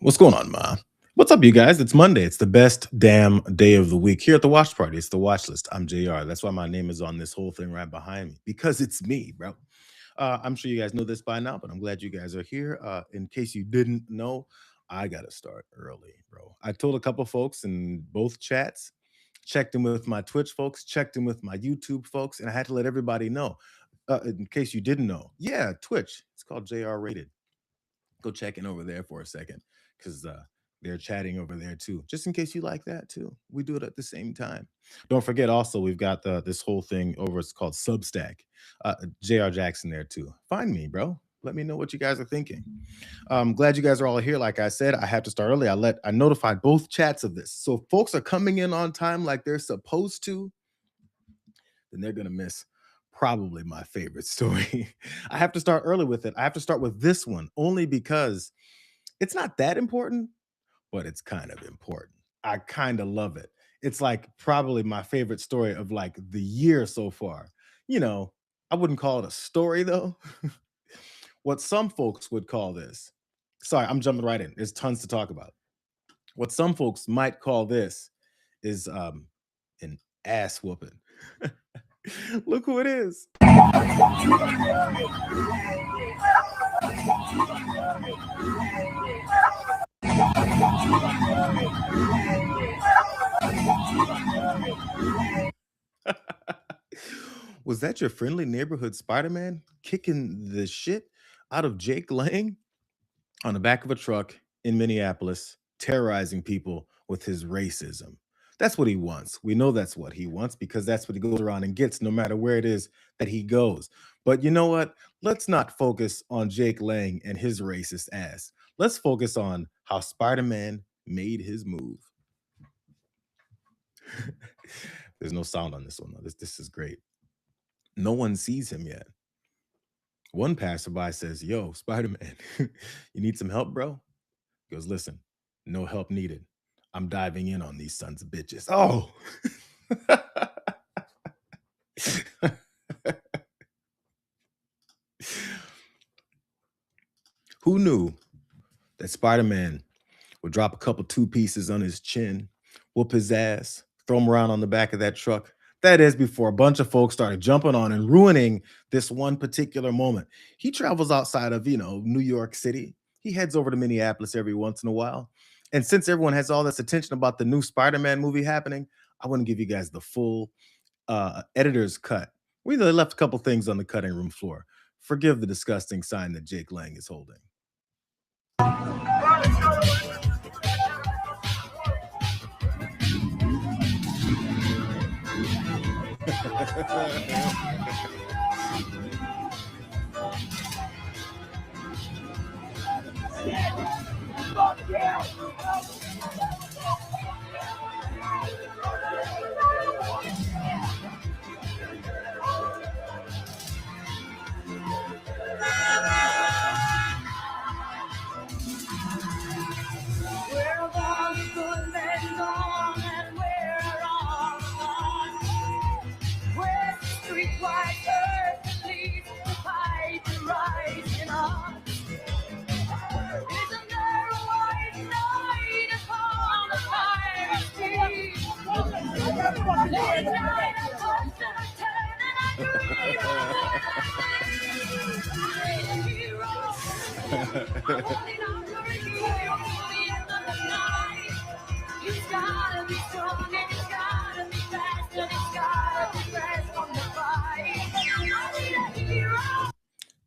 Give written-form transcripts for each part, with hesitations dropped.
What's going on, Ma? What's up, you guys? It's Monday. It's the best damn day of the week here at the watch party. It's the watch list. I'm JR. That's why my name is on this whole thing right behind me because it's me, bro. I'm sure you guys know this by now, but I'm glad you guys are here. In case you didn't know, I got to start early, bro. I told a couple folks in both chats, checked in with my Twitch folks, checked in with my YouTube folks, and I had to let everybody know. In case you didn't know, yeah, Twitch. It's called JR Rated. Go check in over there for a second because they're chatting over there too. Just in case you like that too, we do it at the same time. Don't forget, also we've got this whole thing over. It's called Substack. Jayar Jackson there too. Find me, bro. Let me know what you guys are thinking. I'm glad you guys are all here. Like I said, I have to start early. I notified both chats of this. So if folks are coming in on time like they're supposed to, then they're gonna miss probably my favorite story. I have to start early with it. I have to start with this one only because it's not that important, but it's kind of important. I kind of love it. It's like probably my favorite story of like the year so far. You know, I wouldn't call it a story though. What some folks would call this. Sorry, I'm jumping right in. There's tons to talk about. What some folks might call this is an ass whooping. Look who it is. Was that your friendly neighborhood Spider-Man kicking the shit out of Jake Lang on the back of a truck in Minneapolis, terrorizing people with his racism? That's what he wants. We know that's what he wants because that's what he goes around and gets no matter where it is that he goes. But you know what? Let's not focus on Jake Lang and his racist ass. Let's focus on how Spider-Man made his move. There's no sound on this one, though. This is great. No one sees him yet. One passerby says, "Yo, Spider-Man, you need some help, bro?" He goes, "Listen, no help needed. I'm diving in on these sons of bitches." Oh. Who knew that Spider-Man would drop a couple two pieces on his chin, whoop his ass, throw him around on the back of that truck? That is before a bunch of folks started jumping on and ruining this one particular moment. He travels outside of, New York City. He heads over to Minneapolis every once in a while. And since everyone has all this attention about the new Spider-Man movie happening, I want to give you guys the full editor's cut. We left a couple things on the cutting room floor. Forgive the disgusting sign that Jake Lang is holding.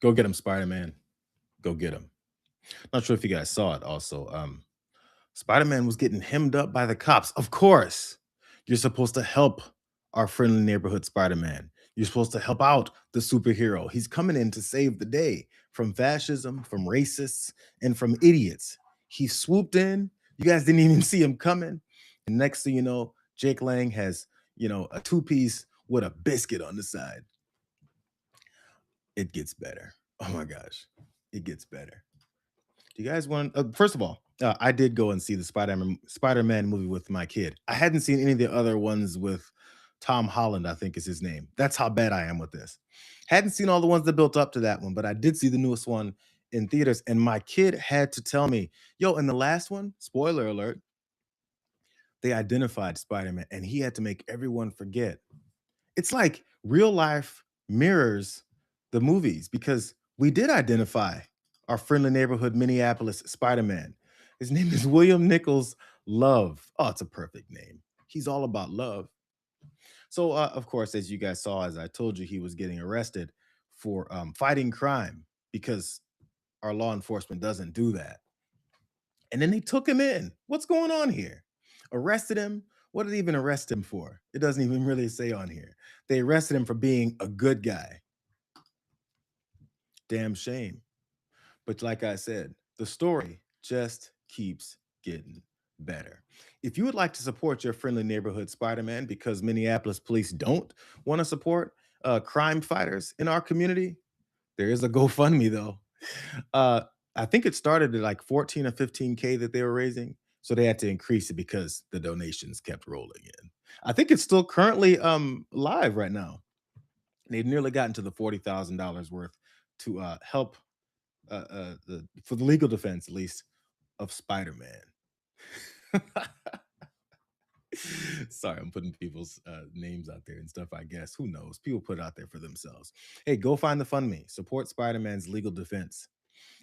Go get him, Spider-Man. Go get him. Not sure if you guys saw it also. Spider-Man was getting hemmed up by the cops. Of course, you're supposed to help our friendly neighborhood Spider-Man. You're supposed to help out the superhero. He's coming in to save the day from fascism, from racists, and from idiots. He swooped in. You guys didn't even see him coming. And next thing you know, Jake Lang has, a two-piece with a biscuit on the side. It gets better. Oh my gosh. It gets better. Do you guys want? First of all, I did go and see the Spider-Man movie with my kid. I hadn't seen any of the other ones with Tom Holland, I think is his name. That's how bad I am with this. Hadn't seen all the ones that built up to that one, but I did see the newest one in theaters, and my kid had to tell me, yo, in the last one, spoiler alert, they identified Spider-Man and he had to make everyone forget. It's like real life mirrors the movies because we did identify our friendly neighborhood Minneapolis Spider-Man. His name is William Nichols Love. Oh, it's a perfect name. He's all about love. So, of course, as you guys saw, as I told you, he was getting arrested for fighting crime because our law enforcement doesn't do that. And then they took him in. What's going on here? Arrested him. What did they even arrest him for? It doesn't even really say on here. They arrested him for being a good guy. Damn shame. But like I said, the story just keeps getting better. If you would like to support your friendly neighborhood Spider-Man because Minneapolis police don't want to support crime fighters in our community, there is a GoFundMe though. Uh, I think it started at like 14 or 15K that they were raising. So they had to increase it because the donations kept rolling in. I think it's still currently live right now. They've nearly gotten to the $40,000 worth to help for the legal defense, at least, of Spider-Man. Sorry, I'm putting people's names out there and stuff. I guess who knows? People put it out there for themselves. Hey, go find the FundMe. Support Spider-Man's legal defense,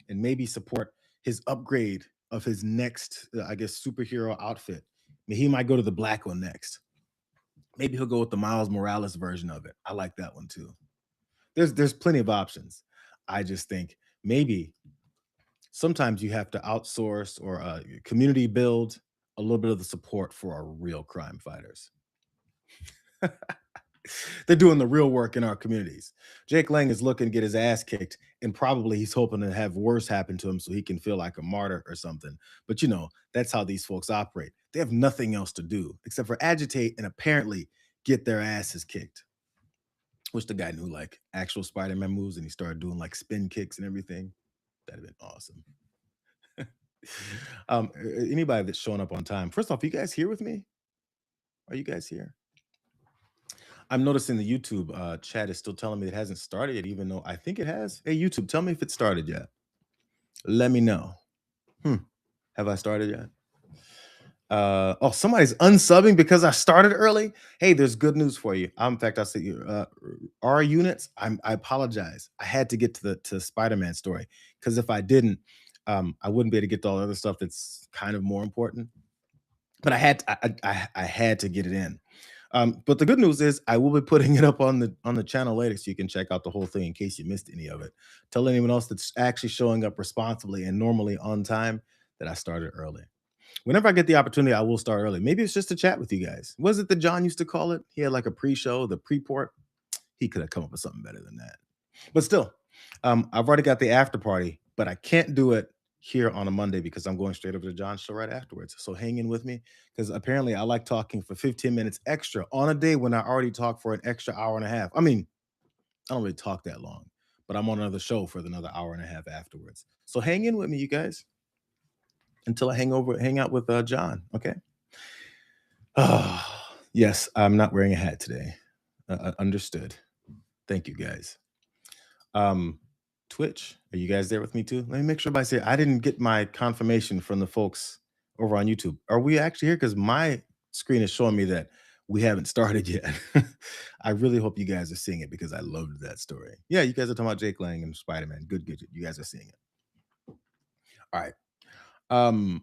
and maybe support his upgrade of his next, I guess, superhero outfit. I mean, he might go to the black one next. Maybe he'll go with the Miles Morales version of it. I like that one too. There's plenty of options. I just think maybe sometimes you have to outsource or community build a little bit of the support for our real crime fighters. They're doing the real work in our communities. Jake Lang is looking to get his ass kicked, and probably he's hoping to have worse happen to him so he can feel like a martyr or something. But you know, that's how these folks operate. They have nothing else to do except for agitate and apparently get their asses kicked. Wish the guy knew like actual Spider-Man moves and he started doing like spin kicks and everything. That'd have been awesome. Anybody that's showing up on time. First off, you guys here with me? Are you guys here? I'm noticing the YouTube chat is still telling me it hasn't started yet, even though I think it has. Hey, YouTube, tell me if it started yet. Let me know. Have I started yet? Oh, somebody's unsubbing because I started early. Hey, there's good news for you. In fact, I'll say you R units. I apologize. I had to get to the Spider-Man story because if I didn't, I wouldn't be able to get to all the other stuff that's kind of more important. But I had to get it in. But the good news is I will be putting it up on the channel later, so you can check out the whole thing in case you missed any of it. Tell anyone else that's actually showing up responsibly and normally on time that I started early. Whenever I get the opportunity, I will start early. Maybe it's just to chat with you guys. Was it that John used to call it? He had like a pre-show, the pre-port. He could have come up with something better than that. But still, I've already got the after party, but I can't do it here on a Monday because I'm going straight over to John's show right afterwards. So hang in with me because apparently I like talking for 15 minutes extra on a day when I already talked for an extra hour and a half. I mean, I don't really talk that long, but I'm on another show for another hour and a half afterwards. So hang in with me, you guys, until I hang out with John. Okay. Oh, yes, I'm not wearing a hat today. Understood. Thank you, guys. Um, Twitch, are you guys there with me too? Let me make sure I say I didn't get my confirmation from the folks over on YouTube. Are we actually here? Because my screen is showing me that we haven't started yet. I really hope you guys are seeing it because I loved that story. Yeah, you guys are talking about Jake Lang and Spider-Man. Good, good. You guys are seeing it. All right. Um,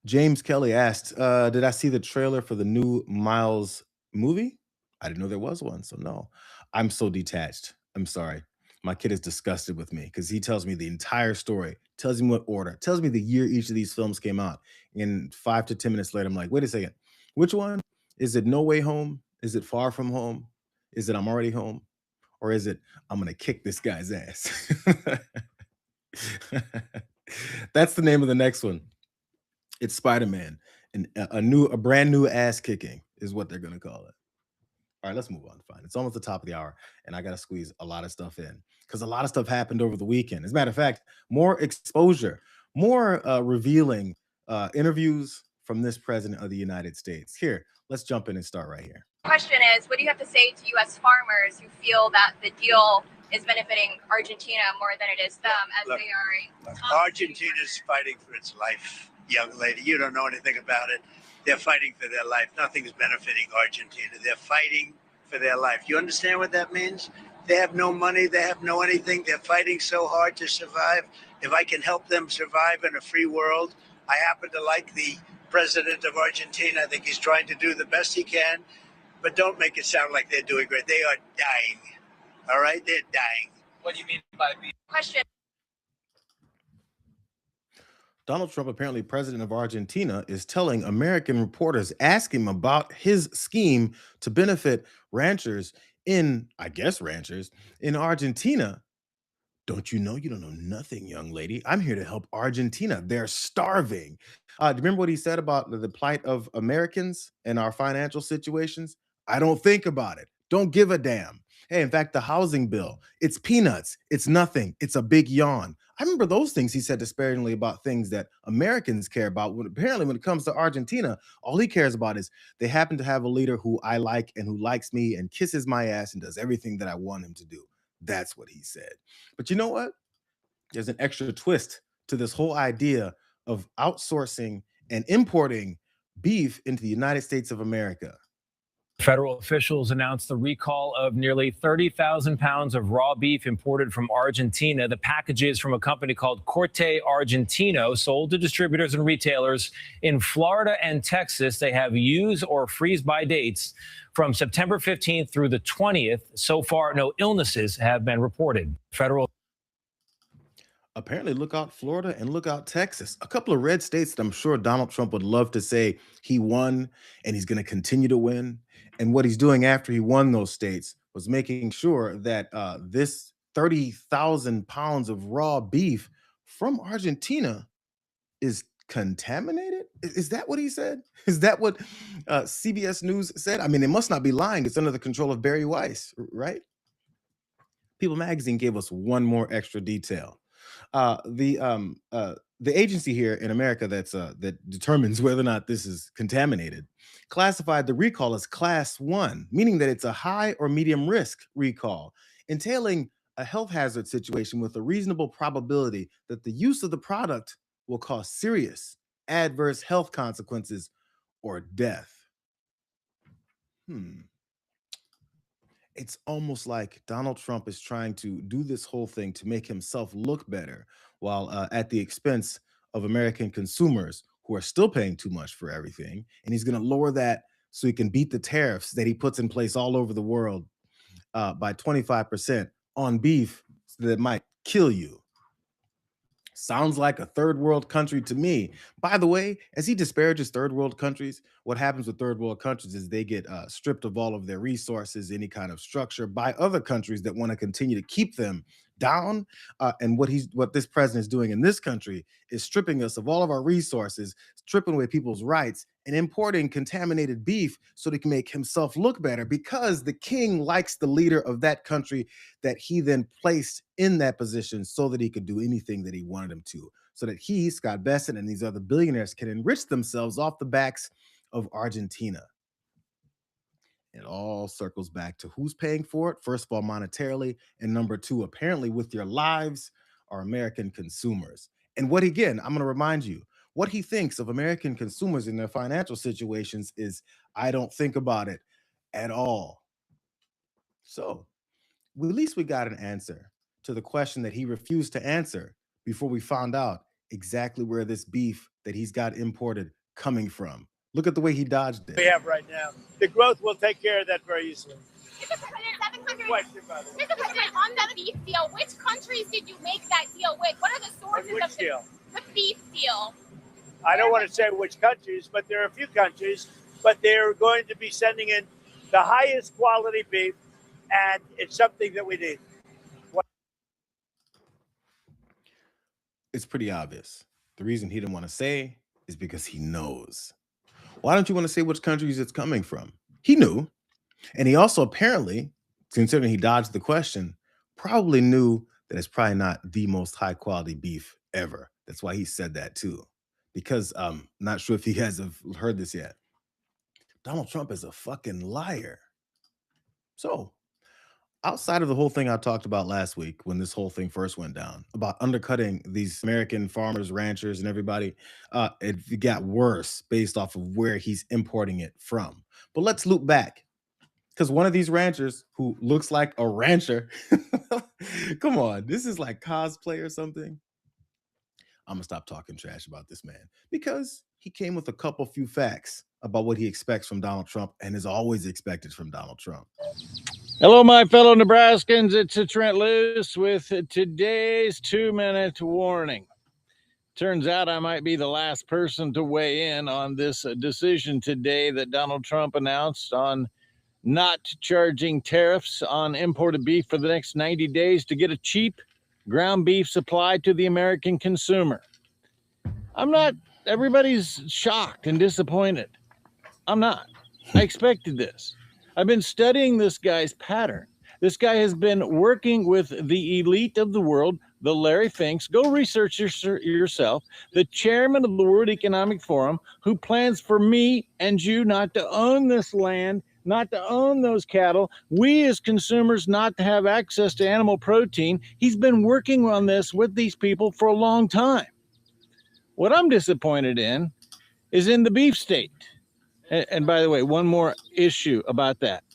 James Kelly asked, did I see the trailer for the new Miles movie? I didn't know there was one, so no. I'm so detached. I'm sorry. My kid is disgusted with me because he tells me the entire story, tells me what order, tells me the year each of these films came out. And 5 to 10 minutes later, I'm like, wait a second. Which one? Is it No Way Home? Is it Far From Home? Is it I'm Already Home? Or is it I'm gonna kick this guy's ass? That's the name of the next one. It's Spider-Man, and a brand new ass kicking is what they're gonna call it. All right, let's move on. Fine. It's almost the top of the hour, and I gotta squeeze a lot of stuff in because a lot of stuff happened over the weekend. As a matter of fact, more exposure, more revealing interviews from this president of the United States. Here, let's jump in and start right here. Question is, what do you have to say to U.S. farmers who feel that the deal is benefiting Argentina more than it is them, as Look, they are Argentina's fighting for its life, young lady. You don't know anything about it. They're fighting for their life. Nothing's benefiting Argentina. They're fighting for their life. You understand what that means? They have no money. They have no anything. They're fighting so hard to survive. If I can help them survive in a free world, I happen to like the president of Argentina. I think he's trying to do the best he can, but don't make it sound like they're doing great. They are dying. All right? They're dying. What do you mean by beef? Question. Donald Trump, apparently president of Argentina, is telling American reporters, asking him about his scheme to benefit ranchers I guess, ranchers in Argentina. Don't you know? You don't know nothing, young lady. I'm here to help Argentina. They're starving. Do you remember what he said about the plight of Americans and our financial situations? I don't think about it. Don't give a damn. Hey, in fact, the housing bill, it's peanuts. It's nothing. It's a big yawn. I remember those things he said disparagingly about things that Americans care about. When apparently, when it comes to Argentina, all he cares about is they happen to have a leader who I like and who likes me and kisses my ass and does everything that I want him to do. That's what he said. But you know what? There's an extra twist to this whole idea of outsourcing and importing beef into the United States of America. Federal officials announced the recall of nearly 30,000 pounds of raw beef imported from Argentina. The packages from a company called Corte Argentino sold to distributors and retailers in Florida and Texas. They have use or freeze by dates from September 15th through the 20th. So far, no illnesses have been reported. Federal Apparently, look out Florida and look out Texas. A couple of red states that I'm sure Donald Trump would love to say he won and he's going to continue to win. And what he's doing after he won those states was making sure that this 30,000 pounds of raw beef from Argentina is contaminated. Is that what he said? Is that what CBS News said? I mean, they must not be lying. It's under the control of Barry Weiss, right? People Magazine gave us one more extra detail. The agency here in America that determines whether or not this is contaminated classified the recall as class 1, meaning that it's a high or medium risk recall, entailing a health hazard situation with a reasonable probability that the use of the product will cause serious adverse health consequences or death. It's almost like Donald Trump is trying to do this whole thing to make himself look better while at the expense of American consumers who are still paying too much for everything. And he's going to lower that so he can beat the tariffs that he puts in place all over the world by 25% on beef that might kill you. Sounds like a third world country to me. By the way, as he disparages third world countries, what happens with third world countries is they get stripped of all of their resources, any kind of structure by other countries that want to continue to keep them down. And what this president is doing in this country is stripping us of all of our resources, stripping away people's rights, and importing contaminated beef so they can make himself look better because the king likes the leader of that country that he then placed in that position so that he could do anything that he wanted him to, so that he, Scott Bessent, and these other billionaires can enrich themselves off the backs of Argentina. It all circles back to who's paying for it, first of all, monetarily, and number two, apparently with your lives, are American consumers. And what, again, I'm going to remind you, what he thinks of American consumers in their financial situations is, I don't think about it at all. So, at least we got an answer to the question that he refused to answer before we found out exactly where this beef that he's got imported coming from. Look at the way he dodged it. We have right now. The growth will take care of that very easily. Mr. President, 700. Question about it. Mr. President, on the beef deal, which countries did you make that deal with? What are the sources Which of deal? the beef deal? I don't want to say which countries, but there are a few countries, but they're going to be sending in the highest quality beef, and it's something that we need. It's pretty obvious. The reason he didn't want to say is because he knows. Why don't you want to say which countries it's coming from? He knew. And he also apparently, considering he dodged the question, probably knew that it's probably not the most high quality beef ever. That's why he said that too. Because I'm not sure if you guys have heard this yet. Donald Trump is a fucking liar. So outside of the whole thing I talked about last week when this whole thing first went down about undercutting these American farmers, ranchers, and everybody, it got worse based off of where he's importing it from. But let's loop back because one of these ranchers who looks like a rancher, come on, this is like cosplay or something. I'm gonna stop talking trash about this man because he came with a couple few facts about what he expects from Donald Trump and is always expected from Donald Trump. Hello, my fellow Nebraskans. It's a Trent Loose with today's 2-minute warning. Turns out I might be the last person to weigh in on this decision today that Donald Trump announced on not charging tariffs on imported beef for the next 90 days to get a cheap ground beef supply to the American consumer. Everybody's shocked and disappointed. I'm not. I expected this. I've been studying this guy's pattern. This guy has been working with the elite of the world, the Larry Finks. Go research yourself. The chairman of the World Economic Forum, who plans for me and you not to own this land, not to own those cattle. We as consumers not to have access to animal protein. He's been working on this with these people for a long time. What I'm disappointed in is in the beef state. And by the way, one more issue about that.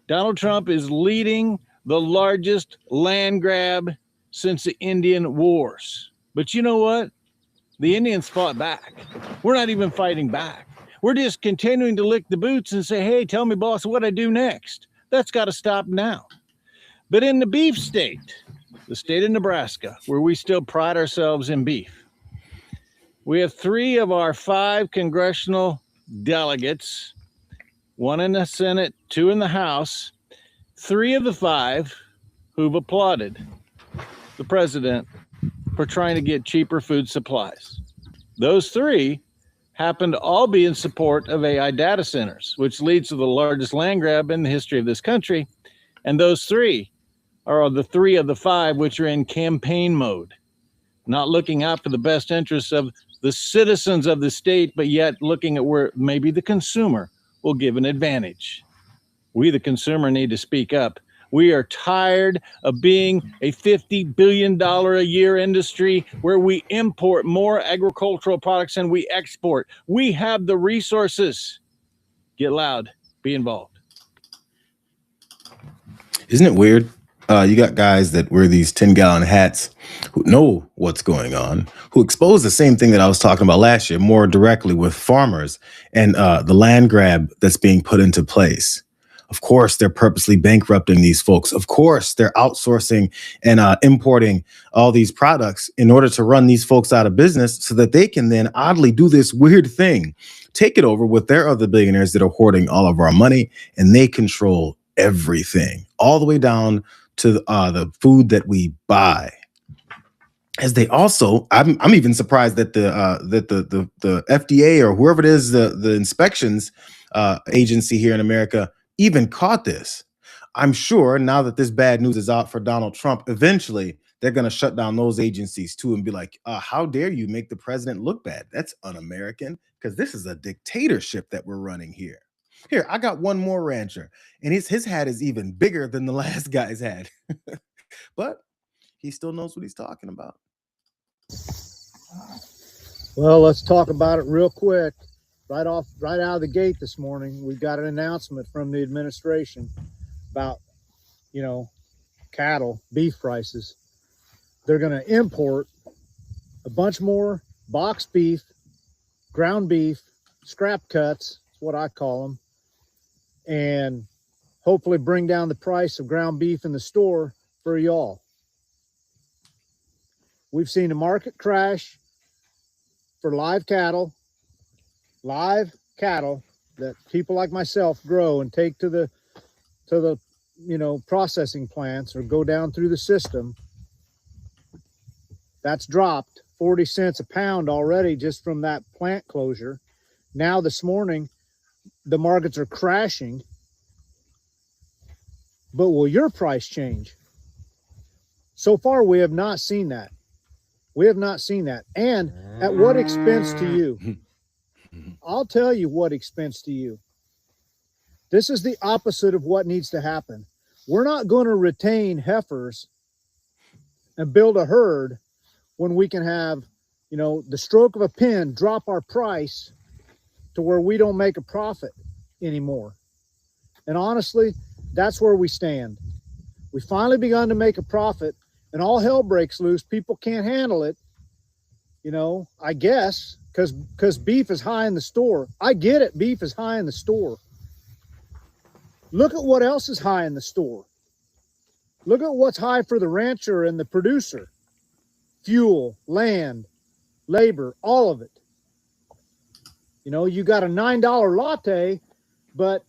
Donald Trump is leading the largest land grab since the Indian Wars. But you know what? The Indians fought back. We're not even fighting back. We're just continuing to lick the boots and say, hey, tell me, boss, what I do next. That's got to stop now. But in the beef state, the state of Nebraska, where we still pride ourselves in beef, we have 3 of our 5 congressional delegates, 1 in the Senate, 2 in the House, 3 of the 5 who've applauded the president for trying to get cheaper food supplies. Those 3 happen to all be in support of AI data centers, which leads to the largest land grab in the history of this country. And those 3 are the 3 of the 5 which are in campaign mode, not looking out for the best interests of the citizens of the state, but yet looking at where maybe the consumer will give an advantage. We, the consumer, need to speak up. We are tired of being a $50 billion a year industry where we import more agricultural products than we export. We have the resources. Get loud, be involved. Isn't it weird? You got guys that wear these 10-gallon hats who know what's going on, who expose the same thing that I was talking about last year more directly with farmers and the land grab that's being put into place. Of course, they're purposely bankrupting these folks. Of course, they're outsourcing and importing all these products in order to run these folks out of business so that they can then oddly do this weird thing, take it over with their other billionaires that are hoarding all of our money, and they control everything, all the way down to the food that we buy. As they also, I'm even surprised that the FDA or whoever it is, the inspections agency here in America even caught this. I'm sure now that this bad news is out for Donald Trump, eventually they're going to shut down those agencies too and be like, how dare you make the president look bad? That's un-American because this is a dictatorship that we're running here. Here, I got one more rancher, and his hat is even bigger than the last guy's hat. But he still knows what he's talking about. Well, let's talk about it real quick. Right out of the gate this morning, we got an announcement from the administration about, cattle, beef prices. They're going to import a bunch more box beef, ground beef, scrap cuts, is what I call them, and hopefully bring down the price of ground beef in the store for y'all. We've seen the market crash for live cattle that people like myself grow and take to the processing plants or go down through the system. That's dropped 40 cents a pound already just from that plant closure. Now this morning, the markets are crashing. But will your price change? So far, we have not seen that. We have not seen that. And at what expense to you? I'll tell you what expense to you. This is the opposite of what needs to happen. We're not going to retain heifers and build a herd when we can have, the stroke of a pen drop our price to where we don't make a profit anymore. And honestly, that's where we stand. We finally begun to make a profit and all hell breaks loose. People can't handle it, I guess, because beef is high in the store. I get it, beef is high in the store. Look at what else is high in the store. Look at what's high for the rancher and the producer. Fuel, land, labor, all of it. You got a $9 latte, but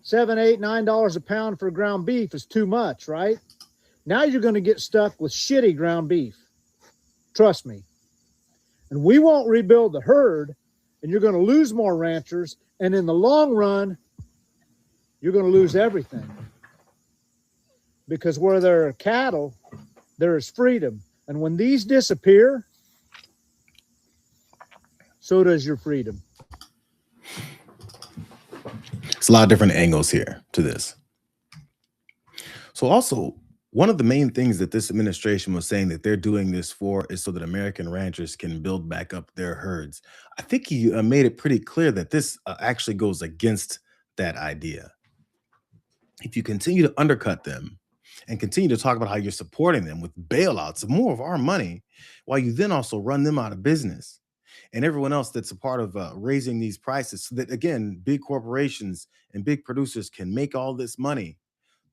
$7, $8, $9 a pound for ground beef is too much, right? Now you're going to get stuck with shitty ground beef. Trust me. And we won't rebuild the herd, and you're going to lose more ranchers, and in the long run, you're going to lose everything. Because where there are cattle, there is freedom. And when these disappear, so does your freedom. It's a lot of different angles here to this. So also, one of the main things that this administration was saying that they're doing this for is so that American ranchers can build back up their herds. I think he made it pretty clear that this actually goes against that idea. If you continue to undercut them and continue to talk about how you're supporting them with bailouts of more of our money, while you then also run them out of business and everyone else that's a part of raising these prices so that, again, big corporations and big producers can make all this money.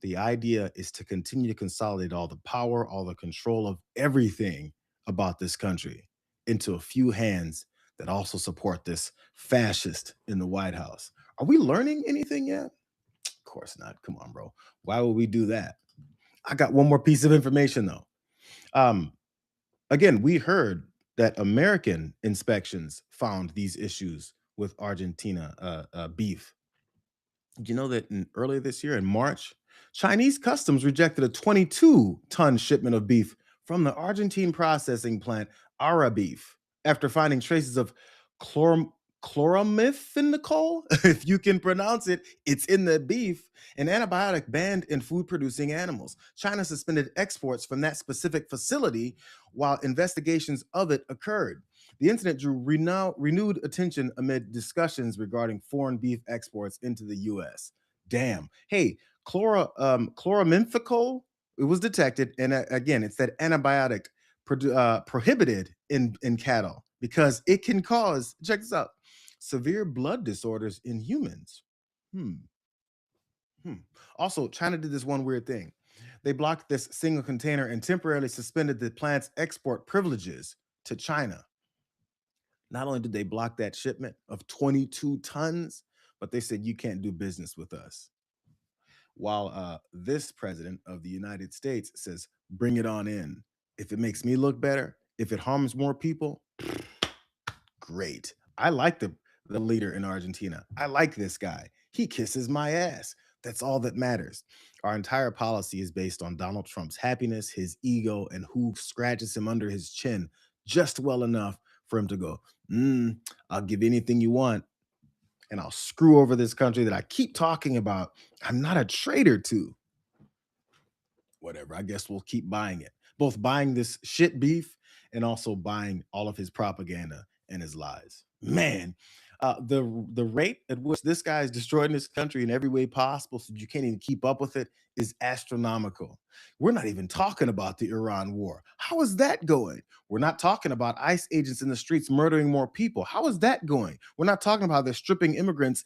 The idea is to continue to consolidate all the power, all the control of everything about this country into a few hands that also support this fascist in the White House. Are we learning anything yet? Of course not. Come on, bro. Why would we do that? I got one more piece of information, though. Again, we heard that American inspections found these issues with Argentina beef. You know that earlier this year in March, Chinese customs rejected a 22-ton shipment of beef from the Argentine processing plant Ara Beef after finding traces of chloramiphenicol, if you can pronounce it, it's in the beef, an antibiotic banned in food-producing animals. China suspended exports from that specific facility while investigations of it occurred. The incident drew renewed attention amid discussions regarding foreign beef exports into the U.S. Damn. Hey, chloramiphenicol, it was detected, and again, it's that antibiotic prohibited in cattle because it can cause, check this out, severe blood disorders in humans. Also, China did this one weird thing. They blocked this single container and temporarily suspended the plant's export privileges to China. Not only did they block that shipment of 22 tons, but they said, you can't do business with us. While this president of the United States says, bring it on in. If it makes me look better, if it harms more people, great. I like the leader in Argentina. I like this guy. He kisses my ass. That's all that matters. Our entire policy is based on Donald Trump's happiness, his ego, and who scratches him under his chin just well enough for him to go, I'll give anything you want, and I'll screw over this country that I keep talking about. I'm not a traitor to. Whatever, I guess we'll keep buying it. Both buying this shit beef and also buying all of his propaganda and his lies. Man, the rate at which this guy is destroying this country in every way possible so you can't even keep up with it is astronomical. We're not even talking about the Iran war. How is that going? We're not talking about ICE agents in the streets murdering more people. How is that going? We're not talking about they're stripping immigrants,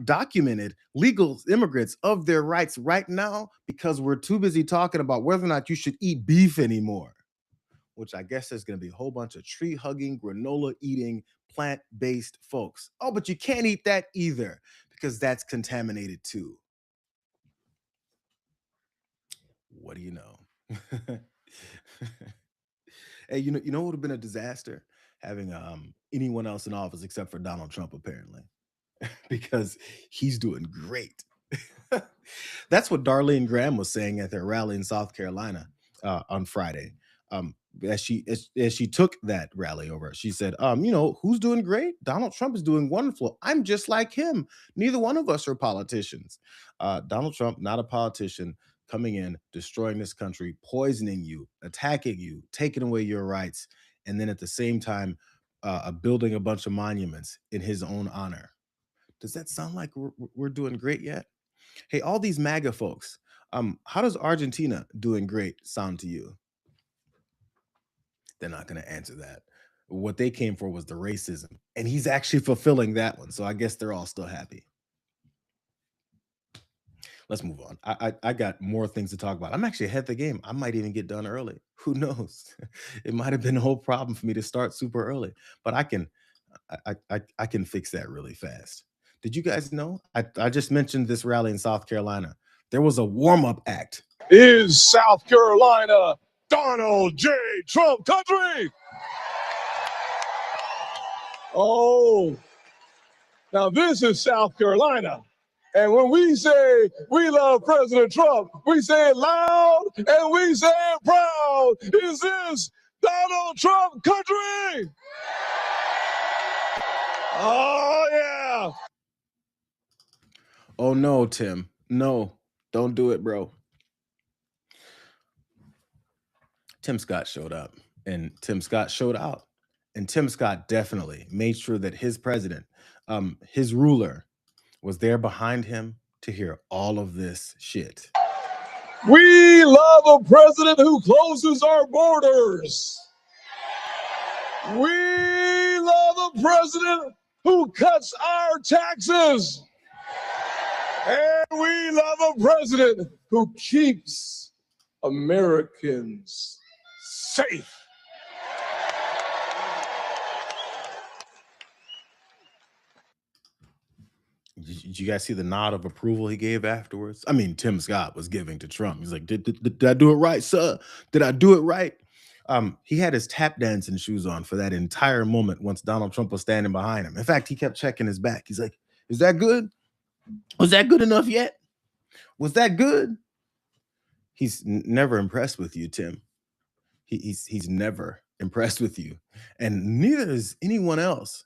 documented legal immigrants, of their rights right now because we're too busy talking about whether or not you should eat beef anymore, which I guess there's going to be a whole bunch of tree-hugging, granola-eating, plant-based folks. Oh, but you can't eat that either because that's contaminated too. What do you know? Hey, you know what would have been a disaster? Having anyone else in office except for Donald Trump, apparently, because he's doing great. That's what Darlene Graham was saying at their rally in South Carolina on Friday. as she took that rally over, she said, who's doing great? Donald Trump is doing wonderful. I'm just like him. Neither one of us are politicians. Donald Trump, not a politician, coming in, destroying this country, poisoning you, attacking you, taking away your rights, and then at the same time, building a bunch of monuments in his own honor. Does that sound like we're doing great yet? Hey, all these MAGA folks, how does Argentina doing great sound to you? They're not going to answer that. What they came for was the racism, and he's actually fulfilling that one. So I guess they're all still happy. Let's move on. I got more things to talk about. I'm actually ahead of the game. I might even get done early. Who knows? It might have been a whole problem for me to start super early, but I can fix that really fast. Did you guys know? I just mentioned this rally in South Carolina. There was a warm-up act. Is South Carolina Donald J. Trump country? Oh, now this is South Carolina. And when we say we love President Trump, we say it loud and we say it proud. Is this Donald Trump country? Oh, yeah. Oh no, Tim. No, don't do it, bro. Tim Scott showed up and Tim Scott showed out. And Tim Scott definitely made sure that his president, his ruler, was there behind him to hear all of this shit. We love a president who closes our borders. We love a president who cuts our taxes. And we love a president who keeps Americans safe. Did you guys see the nod of approval he gave afterwards? I mean, Tim Scott was giving to Trump. He's like, did I do it right, sir? Did I do it right? He had his tap dancing shoes on for that entire moment once Donald Trump was standing behind him. In fact, he kept checking his back. He's like, is that good? Was that good enough yet? Was that good? He's never impressed with you, Tim. He's never impressed with you. And neither is anyone else.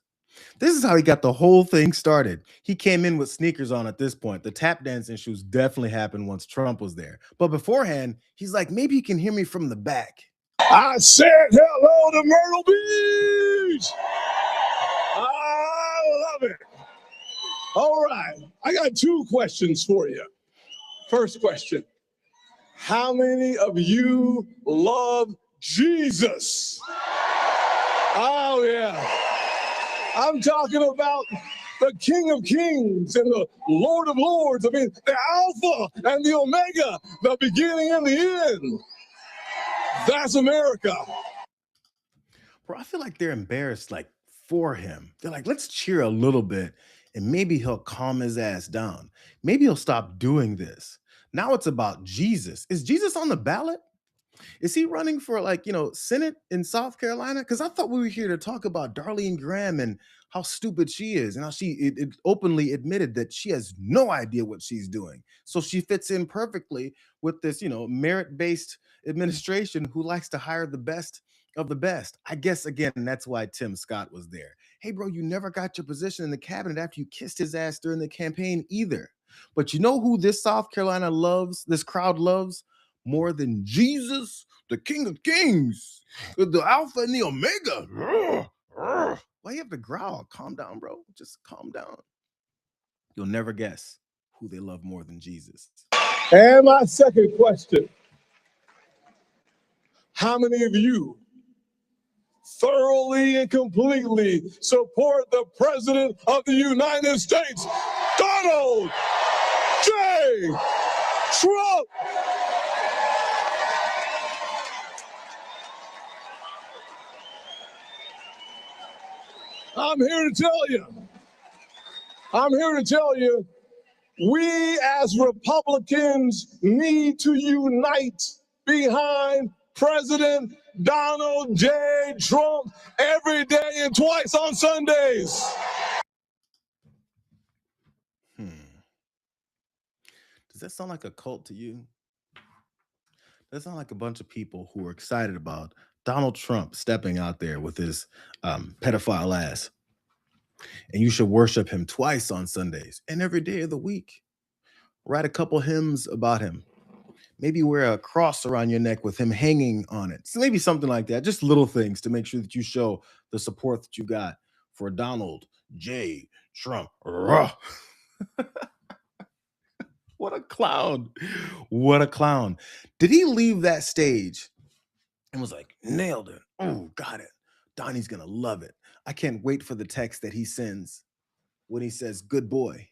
This is how he got the whole thing started. He came in with sneakers on at this point. The tap dancing shoes definitely happened once Trump was there. But beforehand, he's like, maybe you can hear me from the back. I said hello to Myrtle Beach. I love it. All right. I got two questions for you. First question. How many of you love Jesus? Oh, yeah. I'm talking about the King of Kings and the Lord of Lords. I mean, the Alpha and the Omega, the beginning and the end. That's America. Bro, I feel like they're embarrassed for him. They're like, let's cheer a little bit and maybe he'll calm his ass down. Maybe he'll stop doing this. Now it's about Jesus. Is Jesus on the ballot? Is he running for Senate in South Carolina? Because I thought we were here to talk about Darlene Graham and how stupid she is and how she it openly admitted that she has no idea what she's doing. So she fits in perfectly with this, merit-based administration who likes to hire the best of the best. I guess again, that's why Tim Scott was there. Hey, bro, you never got your position in the cabinet after you kissed his ass during the campaign either. But you know who this South Carolina loves, this crowd loves more than Jesus, the King of Kings, the Alpha and the Omega. Why you have to growl? Calm down, bro. Just calm down. You'll never guess who they love more than Jesus. And my second question. How many of you thoroughly and completely support the President of the United States, Donald J. Trump? I'm here to tell you, we as Republicans need to unite behind President Donald J. Trump every day and twice on Sundays. Does that sound like a cult to you? That sound like a bunch of people who are excited about Donald Trump stepping out there with his pedophile ass. And you should worship him twice on Sundays and every day of the week. Write a couple hymns about him. Maybe wear a cross around your neck with him hanging on it. So maybe something like that. Just little things to make sure that you show the support that you got for Donald J. Trump. What a clown. What a clown. Did he leave that stage and was like, nailed it? Oh, got it. Donnie's going to love it. I can't wait for the text that he sends when he says, good boy.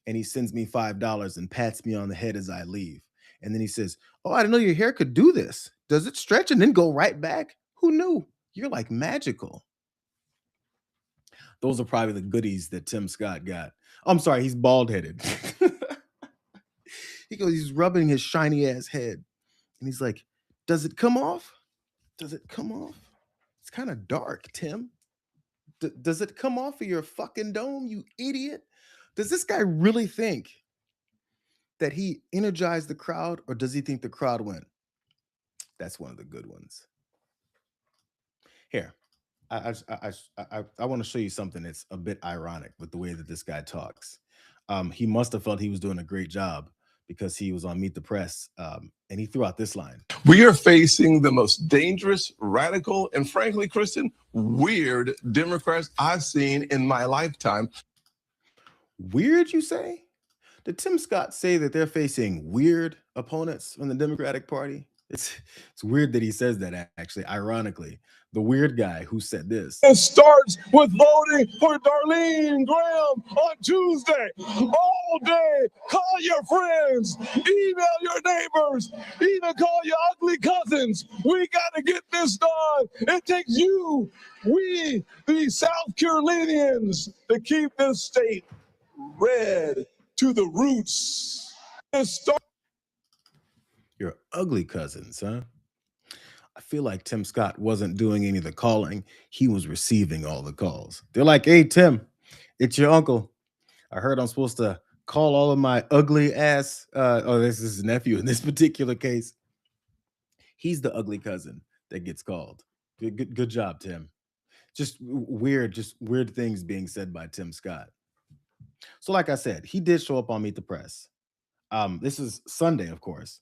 And he sends me $5 and pats me on the head as I leave. And then he says, oh, I didn't know your hair could do this. Does it stretch and then go right back? Who knew? You're like magical. Those are probably the goodies that Tim Scott got. Oh, I'm sorry, he's bald-headed. He's rubbing his shiny ass head. And he's like, does it come off? Does it come off? It's kind of dark, Tim. Does it come off of your fucking dome, you idiot? Does this guy really think that he energized the crowd, or does he think the crowd went? That's one of the good ones. Here, I want to show you something that's a bit ironic with the way that this guy talks. He must have felt he was doing a great job because he was on Meet the Press, and he threw out this line. We are facing the most dangerous, radical, and frankly, Kristen, weird Democrats I've seen in my lifetime. Weird, you say? Did Tim Scott say that they're facing weird opponents from the Democratic Party? It's weird that he says that, actually, ironically. The weird guy who said this. It starts with voting for Darlene Graham on Tuesday. All day, call your friends, email your neighbors, even call your ugly cousins. We got to get this done. It takes you, we, the South Carolinians, to keep this state red to the roots. Your ugly cousins, huh? I feel like Tim Scott wasn't doing any of the calling. He was receiving all the calls. They're like, hey, Tim, it's your uncle. I heard I'm supposed to call all of my ugly ass. This is his nephew in this particular case. He's the ugly cousin that gets called. Good job, Tim. Just weird things being said by Tim Scott. So like I said, he did show up on Meet the Press. This is Sunday, of course.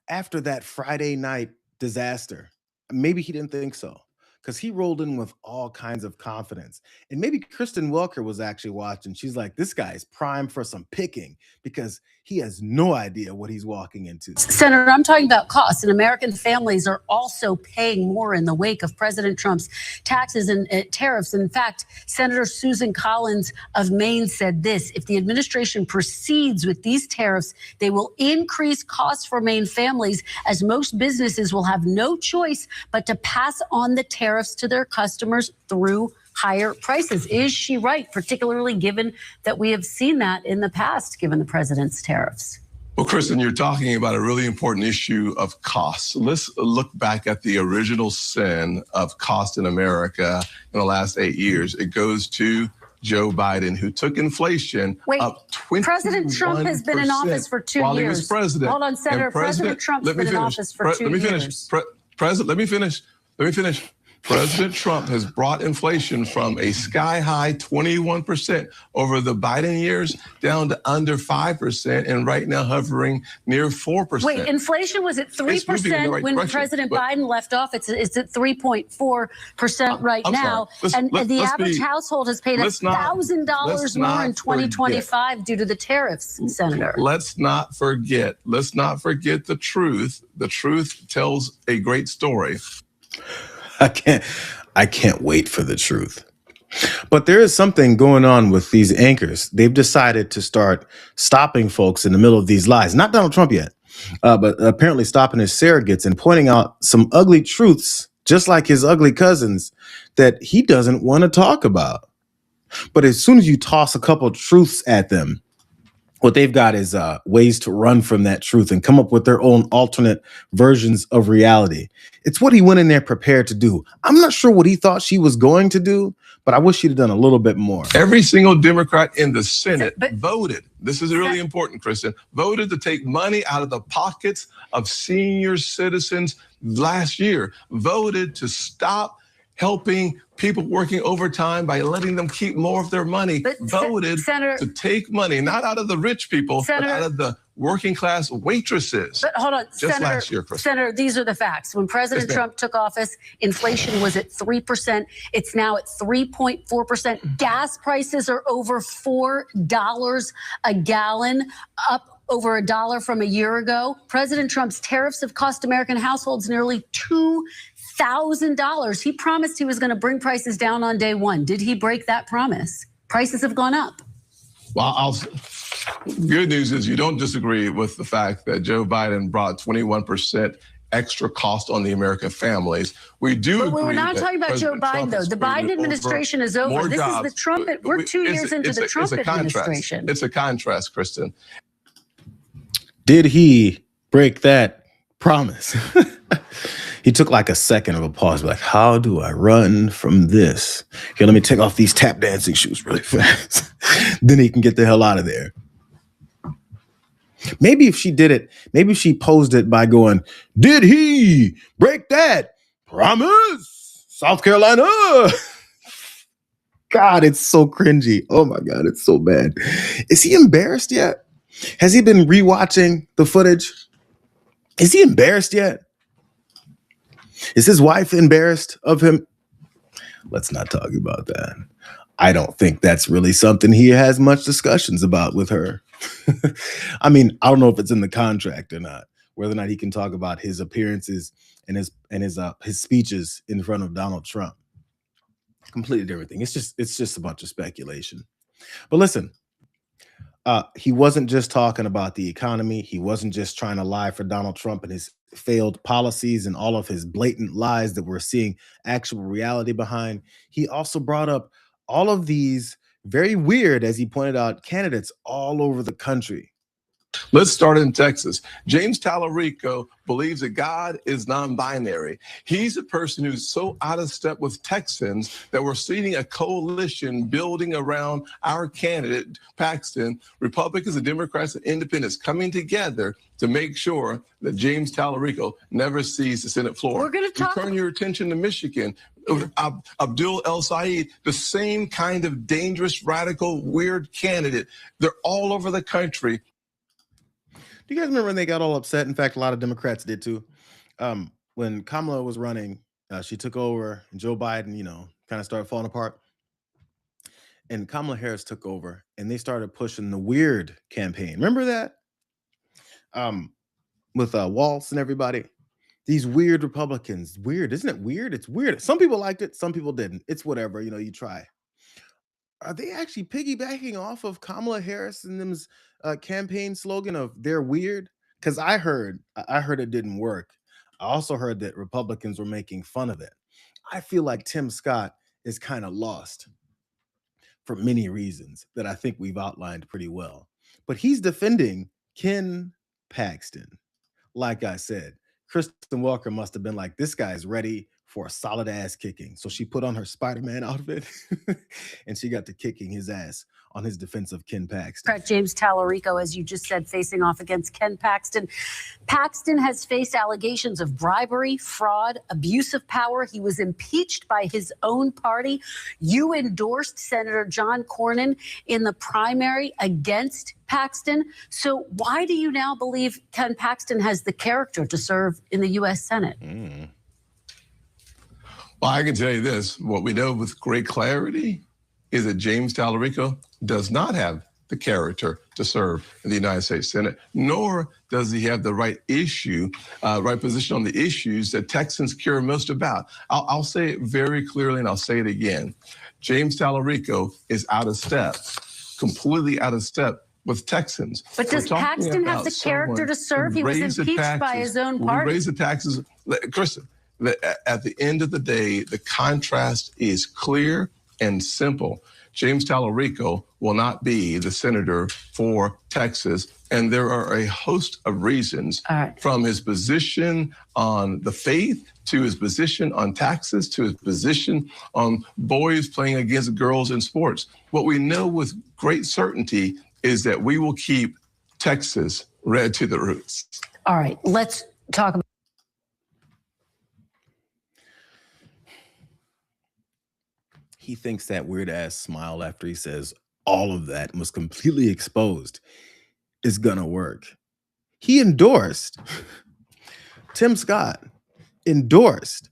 After that Friday night disaster, maybe he didn't think so, because he rolled in with all kinds of confidence. And maybe Kristen Welker was actually watching. She's like, this guy is primed for some picking because he has no idea what he's walking into. Senator, I'm talking about costs, and American families are also paying more in the wake of President Trump's taxes and tariffs. In fact, Senator Susan Collins of Maine said this: if the administration proceeds with these tariffs, they will increase costs for Maine families, as most businesses will have no choice but to pass on the tariffs to their customers through higher prices. Is she right, particularly given that we have seen that in the past, given the president's tariffs? Well, Kristen, you're talking about a really important issue of cost. Let's look back at the original sin of cost in America in the last 8 years. It goes to Joe Biden, who took inflation up 21%. President Trump has been in office for 2 years. While he was president. Hold on, Senator. President Trump's been in office for 2 years. Let me finish. President Trump has brought inflation from a sky-high 21% over the Biden years down to under 5%, and right now hovering near 4%. Wait, inflation was at 3% when President Biden left office. It's at 3.4% right now. And the average household has paid $1,000 more in 2025 due to the tariffs, Senator. Let's not forget the truth. The truth tells a great story. I can't wait for the truth. But there is something going on with these anchors. They've decided to start stopping folks in the middle of these lies. Not Donald Trump yet, but apparently stopping his surrogates and pointing out some ugly truths, just like his ugly cousins, that he doesn't want to talk about. But as soon as you toss a couple of truths at them, what they've got is ways to run from that truth and come up with their own alternate versions of reality. It's what he went in there prepared to do. I'm not sure what he thought she was going to do, but I wish she'd have done a little bit more. Every single Democrat in the Senate voted. This is really important, Kristen. Voted to take money out of the pockets of senior citizens last year. Voted to stop helping people working overtime by letting them keep more of their money. Voted to take money, not out of the rich people, but out of the working class waitresses. But hold on, just last year, Kristen. Senator, these are the facts. When President Trump took office, inflation was at 3%. It's now at 3.4%. Gas prices are over $4 a gallon, up over $1 from a year ago. President Trump's tariffs have cost American households nearly $2,000. He promised he was going to bring prices down on day one. Did he break that promise? Prices have gone up. Well, good news is you don't disagree with the fact that Joe Biden brought 21% extra cost on the American families. We do agree. We're not talking about Joe Biden, though. The Biden administration is over. This is the Trump. We're 2 years into the Trump administration. It's a contrast, Kristen. Did he break that promise? He took like a second of a pause, like, how do I run from this? Here, let me take off these tap dancing shoes really fast. Then he can get the hell out of there. Maybe if she did it, maybe she posed it by going, did he break that promise? South Carolina. God, it's so cringy. Oh my God, it's so bad. Is he embarrassed yet? Has he been rewatching the footage? Is he embarrassed yet? Is his wife embarrassed of him? Let's not talk about that. I don't think that's really something he has much discussions about with her. I mean, I don't know if it's in the contract or not, whether or not he can talk about his appearances and his speeches in front of Donald Trump. Completely different thing. It's just a bunch of speculation. But listen, he wasn't just talking about the economy. He wasn't just trying to lie for Donald Trump and his failed policies and all of his blatant lies that we're seeing actual reality behind. He also brought up all of these very weird, as he pointed out, candidates all over the country. Let's start in Texas. James Tallarico believes that God is non-binary. He's a person who's so out of step with Texans that we're seeing a coalition building around our candidate, Paxton. Republicans and Democrats and Independents coming together to make sure that James Tallarico never sees the Senate floor. We're going to talk. Turn your attention to Michigan. Abdul El Sayed, the same kind of dangerous, radical, weird candidate. They're all over the country. Do you guys remember when they got all upset? In fact, a lot of Democrats did too. When Kamala was running, she took over, and Joe Biden, kind of started falling apart. And Kamala Harris took over, and they started pushing the weird campaign. Remember that? With Waltz and everybody. These weird Republicans. Weird, isn't it weird? It's weird. Some people liked it, some people didn't. It's whatever, you try. Are they actually piggybacking off of Kamala Harris and them's campaign slogan of "they're weird"? Because I heard it didn't work. I also heard that Republicans were making fun of it. I feel like Tim Scott is kind of lost for many reasons that I think we've outlined pretty well. But he's defending Ken Paxton. Like I said, Kristen Walker must have been like, this guy's ready for a solid ass kicking. So she put on her Spiderman outfit and she got to kicking his ass on his defense of Ken Paxton. James Tallarico, as you just said, facing off against Ken Paxton. Paxton has faced allegations of bribery, fraud, abuse of power. He was impeached by his own party. You endorsed Senator John Cornyn in the primary against Paxton. So why do you now believe Ken Paxton has the character to serve in the U.S. Senate? Well, I can tell you this. What we know with great clarity is that James Tallarico does not have the character to serve in the United States Senate, nor does he have the right position on the issues that Texans care most about. I'll say it very clearly, and I'll say it again. James Tallarico is out of step, completely out of step with Texans. But does Paxton have the character to serve? He was impeached by his own party. Raise the taxes. Kristen, at the end of the day, the contrast is clear and simple. James Tallarico will not be the senator for Texas And there are a host of reasons, from his position on the faith, to his position on taxes, to his position on boys playing against girls in sports. What we know with great certainty is that we will keep Texas red to the roots. All right, let's talk about. He thinks that weird ass smile after he says all of that was completely exposed is gonna work. He endorsed Tim Scott, endorsed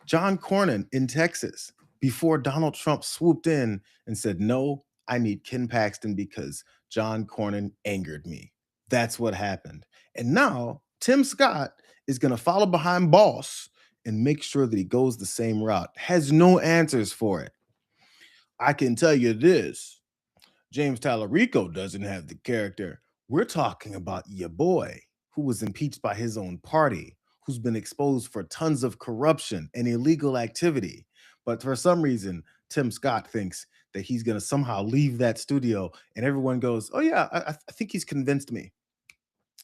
John Cornyn in Texas before Donald Trump swooped in and said, no, I need Ken Paxton because John Cornyn angered me. That's what happened. And now Tim Scott is going to follow behind Boss and make sure that he goes the same route. Has no answers for it. I can tell you this. James Tallarico doesn't have the character. We're talking about your boy who was impeached by his own party, who's been exposed for tons of corruption and illegal activity. But for some reason, Tim Scott thinks that he's going to somehow leave that studio, and everyone goes, oh yeah, I think he's convinced me.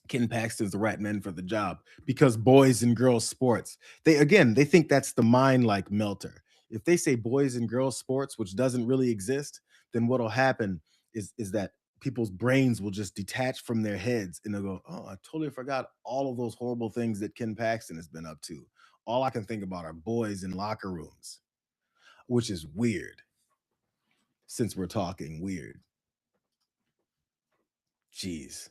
Ken Paxton's the right man for the job because boys and girls sports. They think that's the mind like melter. If they say boys and girls sports, which doesn't really exist, then what'll happen is that people's brains will just detach from their heads and they'll go, oh, I totally forgot all of those horrible things that Ken Paxton has been up to. All I can think about are boys in locker rooms, which is weird since we're talking weird. Jeez,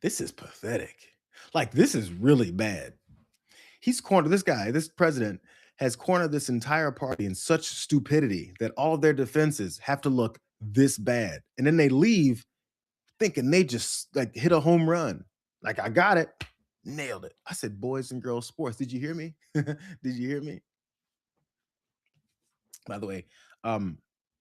this is pathetic. Like, this is really bad. He's cornered this president has cornered this entire party in such stupidity that all of their defenses have to look this bad. And then they leave thinking they just like hit a home run. Like, I got it. Nailed it. I said boys and girls sports. Did you hear me? Did you hear me? By the way,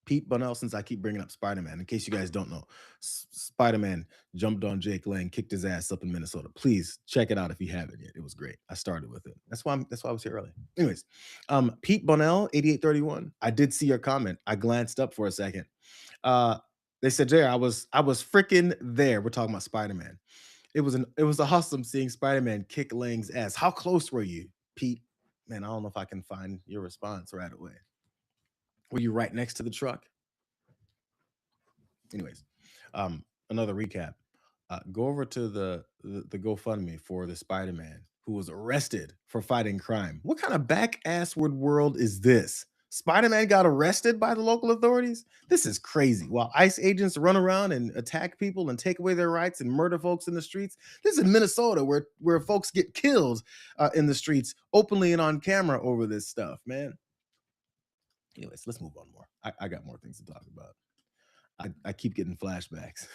Pete Bunnell, since I keep bringing up Spider-Man, in case you guys don't know, Spider-Man jumped on Jake Lang, kicked his ass up in Minnesota. Please check it out if you haven't yet. It was great. I started with it. That's why I was here early. Anyways, Pete Bunnell, 8831. I did see your comment. I glanced up for a second. They said, Jayar, I was freaking there. We're talking about Spider-Man. It was awesome seeing Spider-Man kick Lang's ass. How close were you, Pete? Man, I don't know if I can find your response right away. Were you right next to the truck? Anyways, another recap. Go over to the GoFundMe for the Spider-Man who was arrested for fighting crime. What kind of back-assward world is this? Spider-Man got arrested by the local authorities? This is crazy. While ICE agents run around and attack people and take away their rights and murder folks in the streets. This is Minnesota where folks get killed in the streets openly and on camera over this stuff, man. Anyways, let's move on more. I got more things to talk about. I keep getting flashbacks.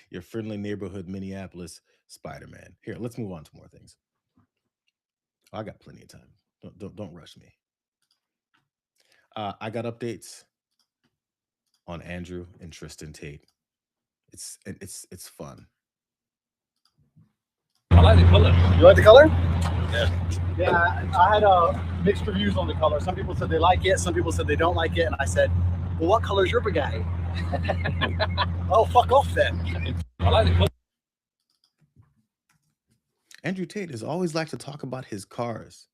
Your friendly neighborhood Minneapolis Spider-Man. Here, let's move on to more things. I got plenty of time. Don't rush me. I got updates on Andrew and Tristan Tate. It's fun. I like the color. You like the color? Yeah. Yeah, I had mixed reviews on the color. Some people said they like it. Some people said they don't like it. And I said, well, what color is your Bugatti? Oh, fuck off then. I like the color. Andrew Tate has always liked to talk about his cars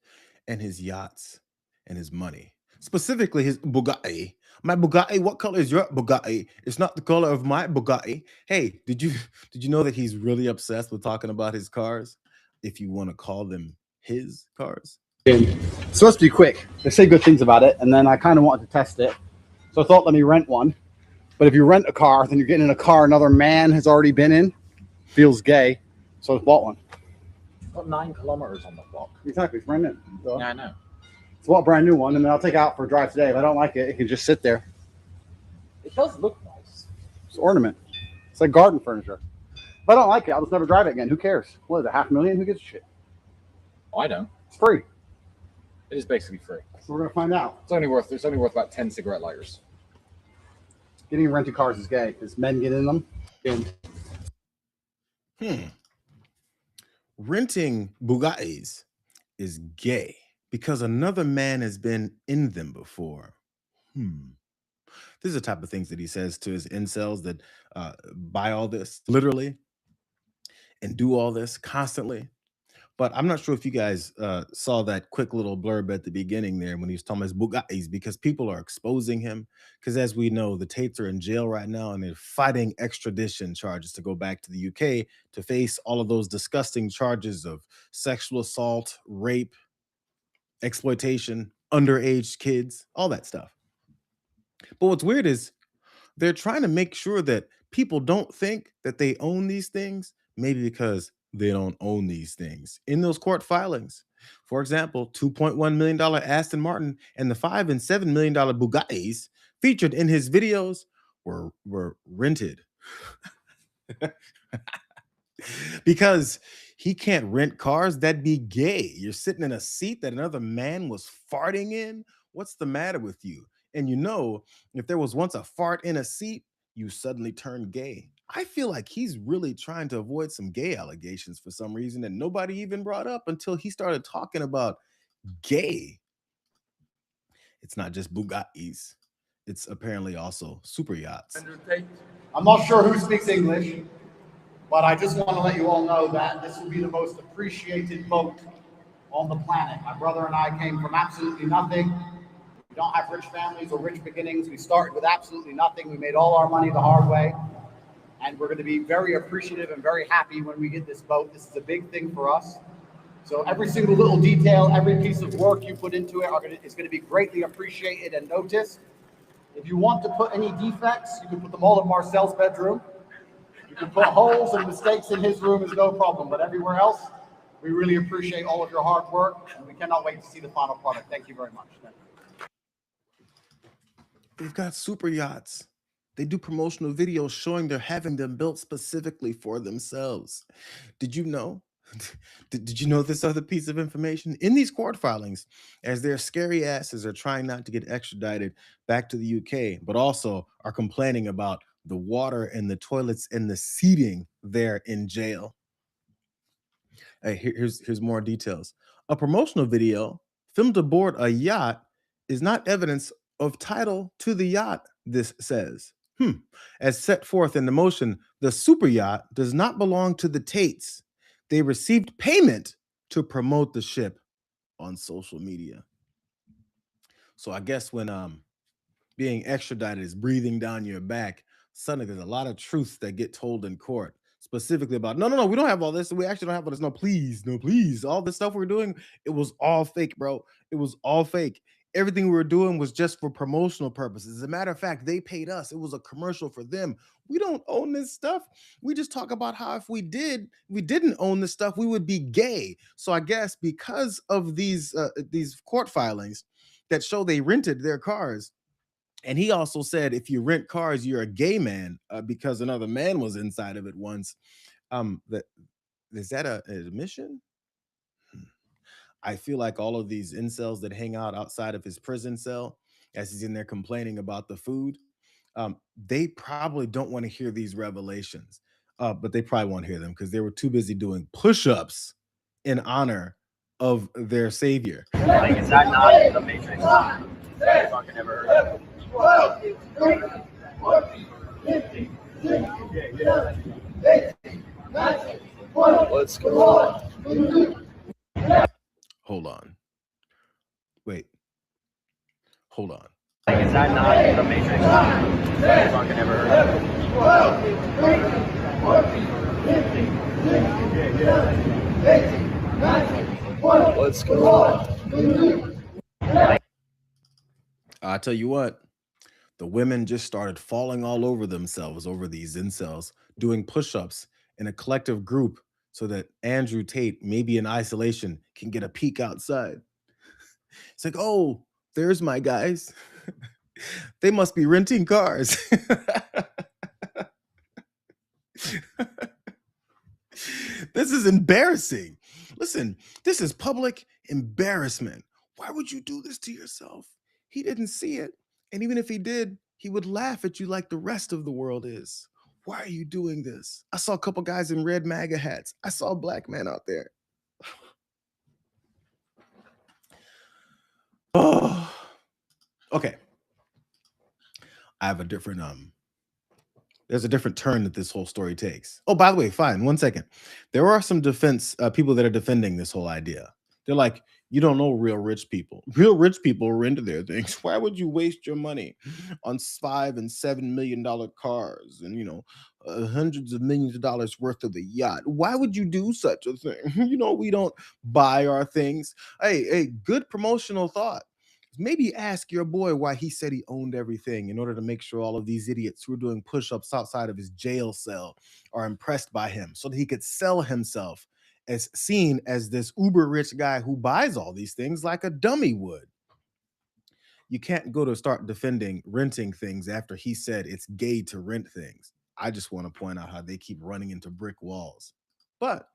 and his yachts and his money. Specifically his Bugatti. My Bugatti, what color is your Bugatti? It's not the color of my Bugatti. Hey, did you know that he's really obsessed with talking about his cars? If you want to call them his cars. It's supposed to be quick. They say good things about it, and then I kind of wanted to test it. So I thought, let me rent one. But if you rent a car, then you're getting in a car another man has already been in. Feels gay. So I bought one. It's got 9 kilometers on the clock. Exactly. It's brand new. So Yeah, I know. it's bought a brand new one, and then I'll take it out for a drive today. If I don't like it, it can just sit there. It does look nice. It's ornament. It's like garden furniture. If I don't like it, I'll just never drive it again. Who cares? What is it, $500,000? Who gives a shit? I don't. It's free. It is basically free. So we're going to find out. It's only worth about 10 cigarette lighters. Getting rented cars is gay because men get in them. And Renting Bugattis is gay because another man has been in them before. This is the type of things that he says to his incels that buy all this literally and do all this constantly. But I'm not sure if you guys saw that quick little blurb at the beginning there when he was talking about his Bugattis, because people are exposing him. Because as we know, the Tates are in jail right now and they're fighting extradition charges to go back to the UK to face all of those disgusting charges of sexual assault, rape, exploitation, underage kids, all that stuff. But what's weird is they're trying to make sure that people don't think that they own these things, maybe because they don't own these things in those court filings. For example, $2.1 million Aston Martin and the $5 and $7 million Bugattis featured in his videos were rented. Because he can't rent cars, that'd be gay. You're sitting in a seat that another man was farting in. What's the matter with you? And you know, if there was once a fart in a seat, you suddenly turn gay. I feel like he's really trying to avoid some gay allegations for some reason that nobody even brought up until he started talking about gay. It's not just Bugattis, it's apparently also super yachts. I'm not sure who speaks English, but I just want to let you all know that this will be the most appreciated boat on the planet. My brother and I came from absolutely nothing. We don't have rich families or rich beginnings. We started with absolutely nothing. We made all our money the hard way. And we're going to be very appreciative and very happy when we get this boat. This is a big thing for us. So every single little detail, every piece of work you put into it is going to be greatly appreciated and noticed. If you want to put any defects, you can put them all in Marcel's bedroom. You can put holes and mistakes in his room, is no problem. But everywhere else, we really appreciate all of your hard work, and we cannot wait to see the final product. Thank you very much. They've got super yachts. They do promotional videos showing they're having them built specifically for themselves. Did you know? Did you know this other piece of information? In these court filings, as their scary asses are trying not to get extradited back to the UK, but also are complaining about the water and the toilets and the seating there in jail. Hey, here's more details. A promotional video filmed aboard a yacht is not evidence of title to the yacht, this says. As set forth in the motion, the super yacht does not belong to the Tates. They received payment to promote the ship on social media. So I guess when being extradited is breathing down your back, suddenly there's a lot of truths that get told in court, specifically about no, we don't have all this. We actually don't have all this. No, please. All this stuff we're doing, it was all fake, bro. It was all fake. Everything we were doing was just for promotional purposes. As a matter of fact, they paid us. It was a commercial for them. We don't own this stuff. We just talk about how if we didn't own this stuff, we would be gay. So I guess because of these court filings that show they rented their cars, and he also said if you rent cars, you're a gay man because another man was inside of it once. Is that an admission? I feel like all of these incels that hang out outside of his prison cell as he's in there complaining about the food, they probably don't want to hear these revelations, but they probably won't hear them because they were too busy doing push-ups in honor of their savior. Like, is that not the Matrix? I fucking never heard of it. Let's go. Hold on. Wait. Hold on. Like, is that not the Matrix? I fucking never heard of it. Let's go. I tell you what, the women just started falling all over themselves over these incels, doing push-ups in a collective group so that Andrew Tate, maybe in isolation, can get a peek outside. It's like, oh, there's my guys. They must be renting cars. This is embarrassing. Listen, this is public embarrassment. Why would you do this to yourself? He didn't see it. And even if he did, he would laugh at you like the rest of the world is. Why are you doing this? I saw a couple guys in red MAGA hats. I saw a black man out there. Oh, okay. I have a different there's a different turn that this whole story takes. Oh, by the way, fine, 1 second. There are some defense people that are defending this whole idea. They're like, you don't know real rich people. Real rich people are into their things. Why would you waste your money on $5 and $7 million cars and hundreds of millions of dollars worth of the yacht? Why would you do such a thing? We don't buy our things. Hey, good promotional thought. Maybe ask your boy why he said he owned everything in order to make sure all of these idiots who are doing push-ups outside of his jail cell are impressed by him so that he could sell himself as seen as this uber rich guy who buys all these things like a dummy would. You can't go to start defending renting things after he said it's gay to rent things. I just want to point out how they keep running into brick walls. But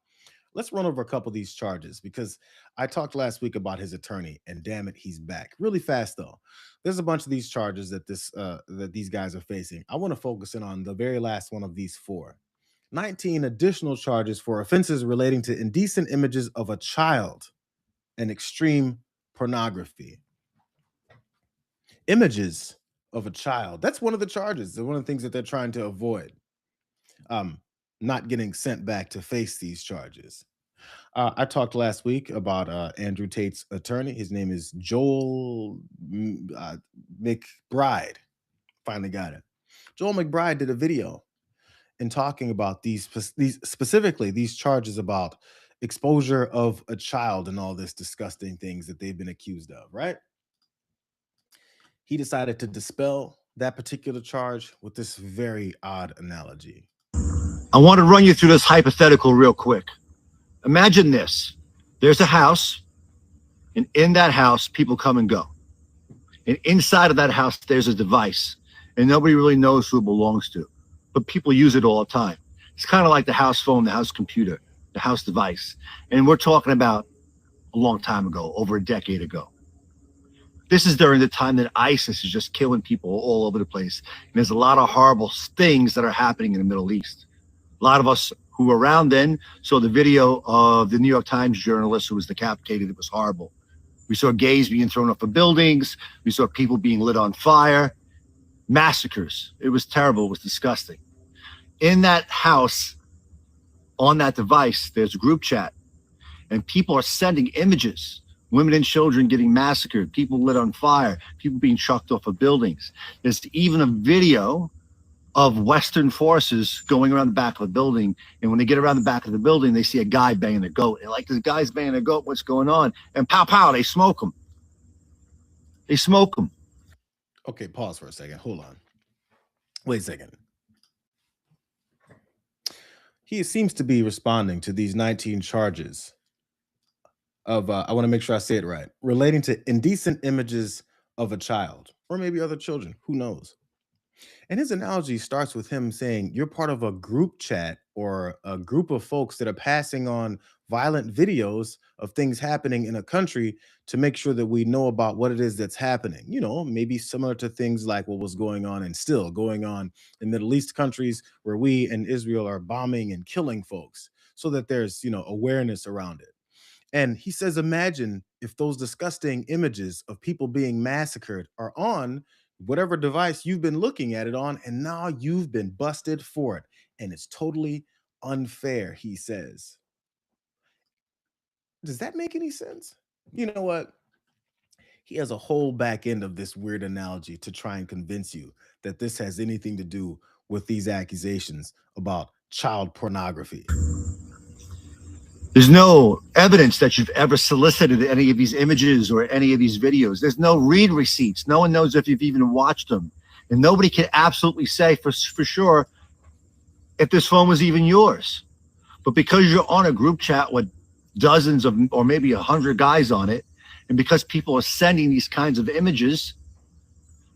let's run over a couple of these charges because I talked last week about his attorney, and damn it, he's back. Really fast though. There's a bunch of these charges that these guys are facing. I want to focus in on the very last one of these four. 19 additional charges for offenses relating to indecent images of a child and extreme pornography. Images of a child. That's one of the charges. One of the things that they're trying to avoid. Not getting sent back to face these charges. I talked last week about Andrew Tate's attorney. His name is Joel McBride. Finally got it. Joel McBride did a video in talking about these specifically these charges about exposure of a child and all this disgusting things that they've been accused of, right? He decided to dispel that particular charge with this very odd analogy. I want to run you through this hypothetical real quick. Imagine this. There's a house, and in that house, people come and go. And inside of that house, there's a device, and nobody really knows who it belongs to, but people use it all the time. It's kind of like the house phone, the house computer, the house device. And we're talking about a long time ago, over a decade ago. This is during the time that ISIS is just killing people all over the place. And there's a lot of horrible things that are happening in the Middle East. A lot of us who were around then saw the video of the New York Times journalist who was decapitated. It was horrible. We saw gays being thrown off of buildings. We saw people being lit on fire. Massacres. It was terrible. It was disgusting. In that house, on that device, there's a group chat. And people are sending images. Women and children getting massacred. People lit on fire. People being chucked off of buildings. There's even a video of Western forces going around the back of a building. And when they get around the back of the building, they see a guy banging a goat. They're like, this guy's banging a goat. What's going on? And pow, pow, they smoke him. They smoke him. Okay, pause for a second. Hold on. Wait a second. He seems to be responding to these 19 charges of, I want to make sure I say it right, relating to indecent images of a child or maybe other children. Who knows? And his analogy starts with him saying, you're part of a group chat or a group of folks that are passing on violent videos of things happening in a country to make sure that we know about what it is that's happening. Maybe similar to things like what was going on and still going on in Middle East countries where we and Israel are bombing and killing folks so that there's, awareness around it. And he says, imagine if those disgusting images of people being massacred are on whatever device you've been looking at it on, and now you've been busted for it. And it's totally unfair, he says. Does that make any sense? You know what? He has a whole back end of this weird analogy to try and convince you that this has anything to do with these accusations about child pornography. There's no evidence that you've ever solicited any of these images or any of these videos. There's no read receipts. No one knows if you've even watched them. And nobody can absolutely say for sure if this phone was even yours. But because you're on a group chat with dozens of, or maybe 100 guys on it, and because people are sending these kinds of images,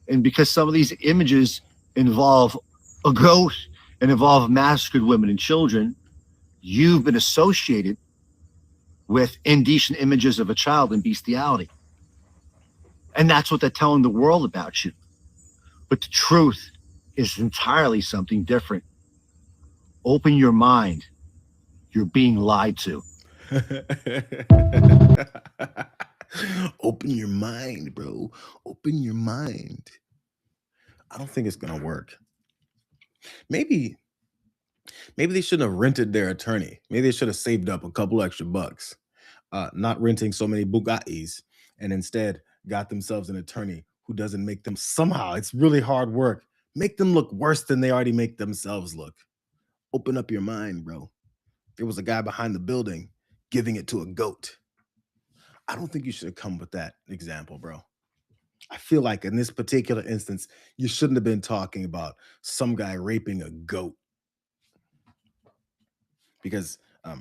and because some of these images involve a goat and involve massacred women and children, you've been associated with indecent images of a child and bestiality. And that's what they're telling the world about you. But the truth is entirely something different. Open your mind. You're being lied to. Open your mind, bro. Open your mind. I don't think it's going to work. Maybe they shouldn't have rented their attorney. Maybe they should have saved up a couple extra bucks, not renting so many Bugattis, and instead got themselves an attorney who doesn't make them somehow. It's really hard work. Make them look worse than they already make themselves look. Open up your mind, bro. There was a guy behind the building giving it to a goat. I don't think you should have come with that example, bro. I feel like in this particular instance, you shouldn't have been talking about some guy raping a goat. Because I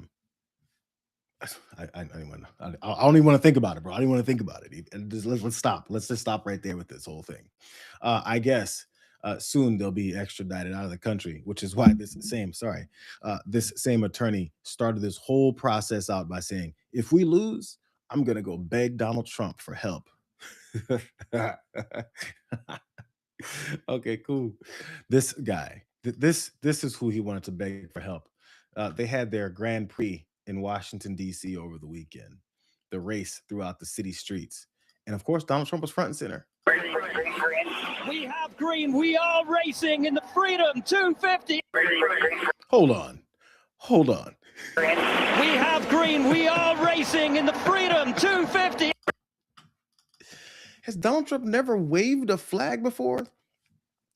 don't even want to think about it, bro. I don't even want to think about it. And let's stop. Let's just stop right there with this whole thing. I guess soon they'll be extradited out of the country, which is why this same attorney started this whole process out by saying, if we lose, I'm gonna go beg Donald Trump for help. Okay, cool. This guy, this is who he wanted to beg for help. They had their Grand Prix in Washington, D.C. over the weekend, the race throughout the city streets. And of course, Donald Trump was front and center. We have green. We are racing in the Freedom 250. Hold on. We have green. We are racing in the Freedom 250. Has Donald Trump never waved a flag before?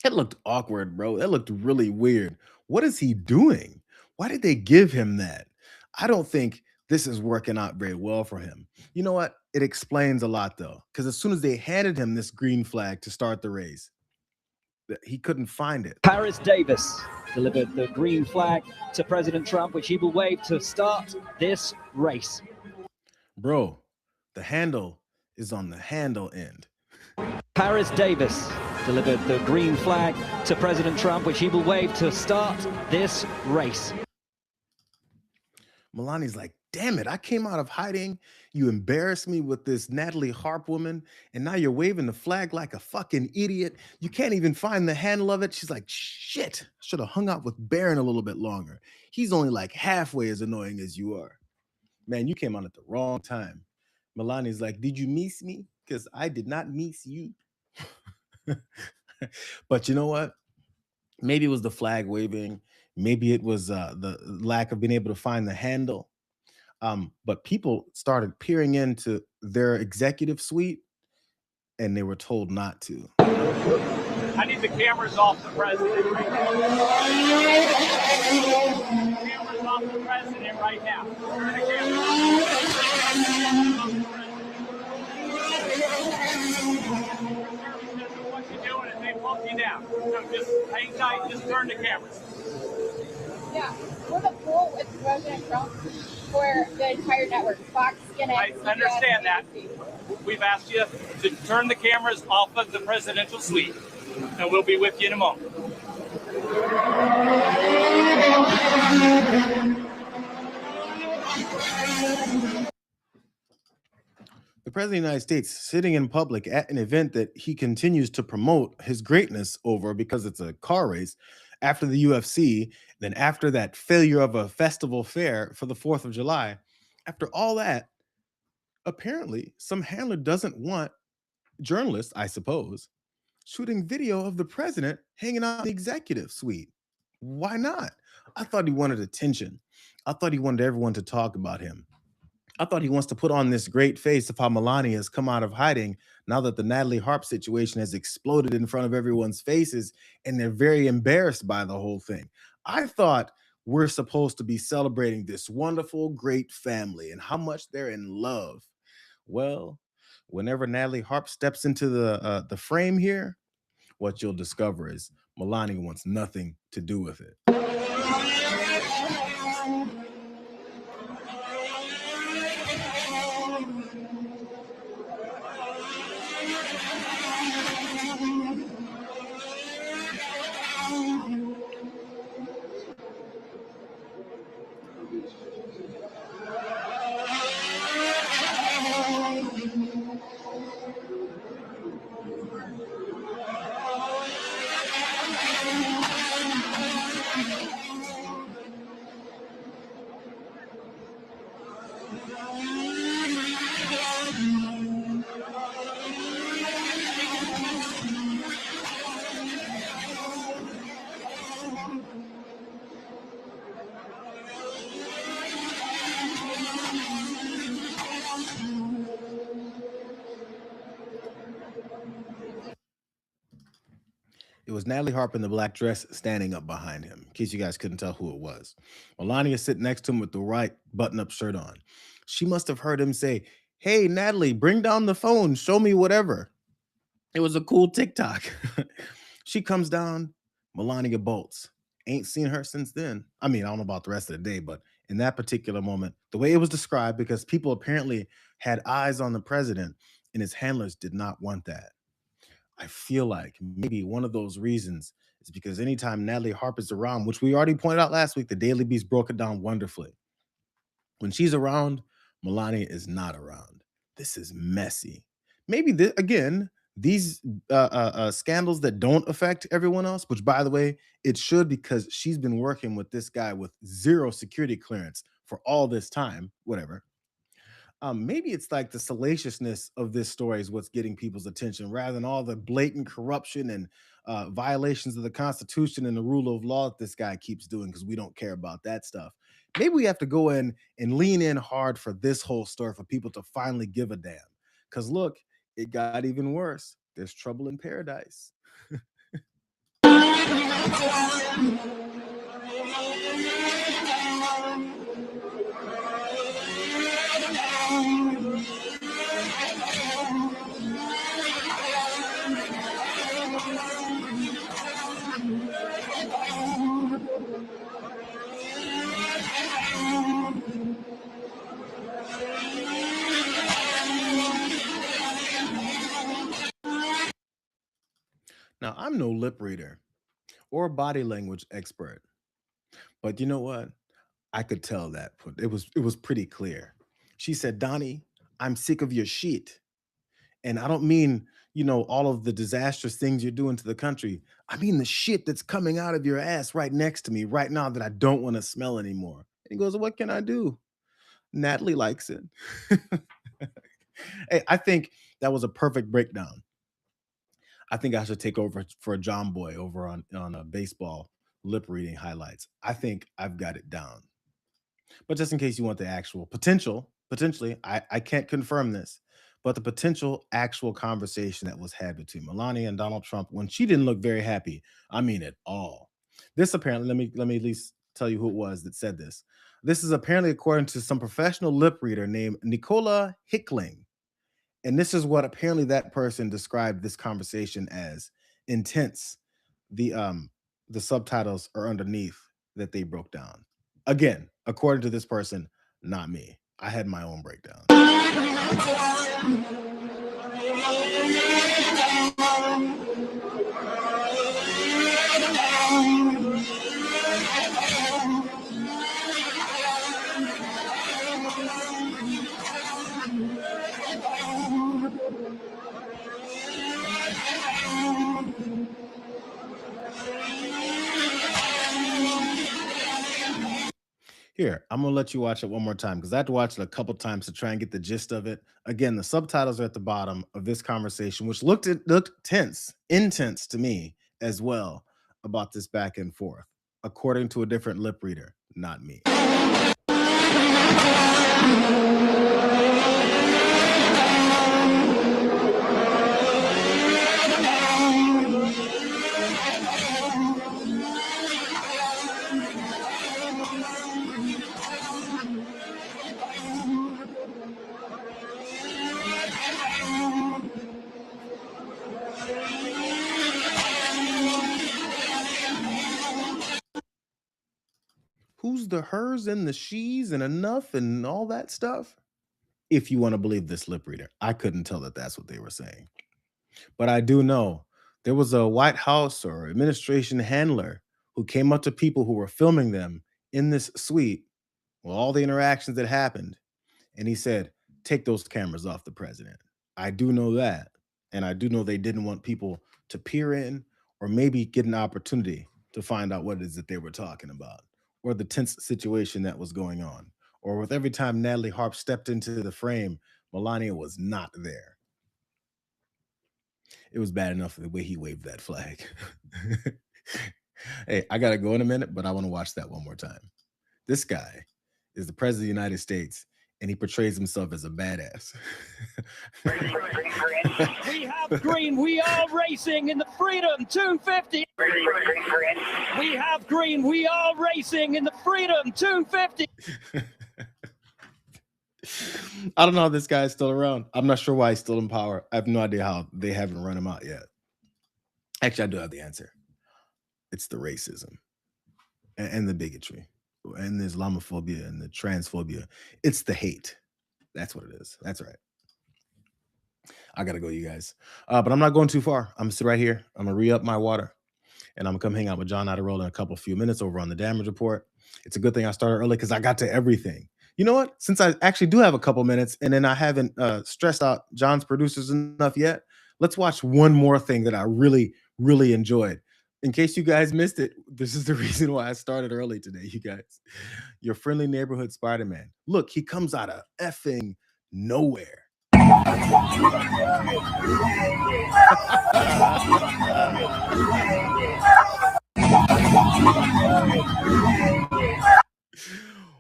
That looked awkward, bro. That looked really weird. What is he doing? Why did they give him that? I don't think this is working out very well for him. You know what? It explains a lot, though, because as soon as they handed him this green flag to start the race, he couldn't find it. Paris Davis delivered the green flag to President Trump, which he will wave to start this race. Bro, the handle is on the handle end. Paris Davis delivered the green flag to President Trump, which he will wave to start this race. Melania's like, damn it, I came out of hiding. You embarrassed me with this Natalie Harp woman, and now you're waving the flag like a fucking idiot. You can't even find the handle of it. She's like, shit, I should have hung out with Barron a little bit longer. He's only like halfway as annoying as you are. Man, you came on at the wrong time. Melania's like, did you miss me? Because I did not miss you. But you know what? Maybe it was the flag waving. Maybe it was the lack of being able to find the handle. But people started peering into their executive suite, and they were told not to. I need the cameras off the president right now. Cameras off the president right now. What you doing if they pull you down? So just hang tight, just turn the cameras. Yeah, we're the pool with President Trump for the entire network, Fox, CNN. I understand that. We've asked you to turn the cameras off of the presidential suite, and we'll be with you in a moment. The President of the United States sitting in public at an event that he continues to promote his greatness over because it's a car race after the UFC, then after that failure of a festival fair for the 4th of July, after all that, apparently some handler doesn't want journalists, I suppose, shooting video of the president hanging out in the executive suite. Why not? I thought he wanted attention. I thought he wanted everyone to talk about him. I thought he wants to put on this great face of how Melania has come out of hiding now that the Natalie Harp situation has exploded in front of everyone's faces and they're very embarrassed by the whole thing. I thought we're supposed to be celebrating this wonderful, great family and how much they're in love. Well, whenever Natalie Harp steps into the frame here, what you'll discover is Melania wants nothing to do with it. It was Natalie Harper in the black dress standing up behind him, in case you guys couldn't tell who it was. Melania sitting next to him with the right button-up shirt on. She must have heard him say, "Hey, Natalie, bring down the phone. Show me whatever." It was a cool TikTok. She comes down, Melania bolts. Ain't seen her since then. I mean, I don't know about the rest of the day, but in that particular moment, the way it was described, because people apparently had eyes on the president and his handlers did not want that. I feel like maybe one of those reasons is because anytime Natalie Harper's around, which we already pointed out last week, the Daily Beast broke it down wonderfully. When she's around, Melania is not around. This is messy. Maybe again, these scandals that don't affect everyone else, which by the way, it should, because she's been working with this guy with zero security clearance for all this time, whatever. Maybe it's like the salaciousness of this story is what's getting people's attention rather than all the blatant corruption and violations of the Constitution and the rule of law that this guy keeps doing, because we don't care about that stuff. Maybe we have to go in and lean in hard for this whole story for people to finally give a damn. Because look, it got even worse. There's trouble in paradise. Now, I'm no lip reader or body language expert, but you know what? I could tell that it was pretty clear. She said, "Donnie, I'm sick of your shit." And I don't mean, all of the disastrous things you're doing to the country. I mean the shit that's coming out of your ass right next to me right now that I don't want to smell anymore. And he goes, "What can I do?" Natalie likes it. Hey, I think that was a perfect breakdown. I think I should take over for a John Boy over on a baseball lip reading highlights. I think I've got it down. But just in case you want the actual potentially, I can't confirm this, but the potential actual conversation that was had between Melania and Donald Trump when she didn't look very happy. I mean, at all. This apparently, let me at least tell you who it was that said this. This is apparently according to some professional lip reader named Nicola Hickling. And this is what apparently that person described this conversation as: intense. The subtitles are underneath that they broke down. Again, according to this person, not me. I had my own breakdown. Here, I'm gonna let you watch it one more time because I had to watch it a couple times to try and get the gist of it. Again, the subtitles are at the bottom of this conversation, which looked intense to me as well, about this back and forth, according to a different lip reader, not me. Who's the hers and the she's and enough and all that stuff? If you want to believe this lip reader, I couldn't tell that that's what they were saying. But I do know there was a White House or administration handler who came up to people who were filming them in this suite with all the interactions that happened. And he said, "Take those cameras off the president." I do know that. And I do know they didn't want people to peer in or maybe get an opportunity to find out what it is that they were talking about, or the tense situation that was going on. Or with every time Natalie Harp stepped into the frame, Melania was not there. It was bad enough the way he waved that flag. Hey, I gotta go in a minute, but I want to watch that one more time. This guy is the president of the United States, and he portrays himself as a badass. We have green. We are racing in the Freedom 250. We have green. We are racing in the Freedom 250. I don't know how this guy is still around. I'm not sure why he's still in power. I have no idea how they haven't run him out yet. Actually, I do have the answer. It's the racism and the bigotry and the Islamophobia and the transphobia. It's the hate. That's what it is. That's right. I gotta go, you guys. But I'm not going too far. I'm gonna sit right here. I'm gonna re-up my water, and I'm gonna come hang out with John Idarola in a few minutes over on the damage report. It's a good thing I started early because I got to everything. You know what? Since I actually do have a couple minutes, and then I haven't stressed out John's producers enough yet, let's watch one more thing that I really, really enjoyed. In case you guys missed it, this is the reason why I started early today, you guys. Your friendly neighborhood Spider-Man. Look, he comes out of effing nowhere.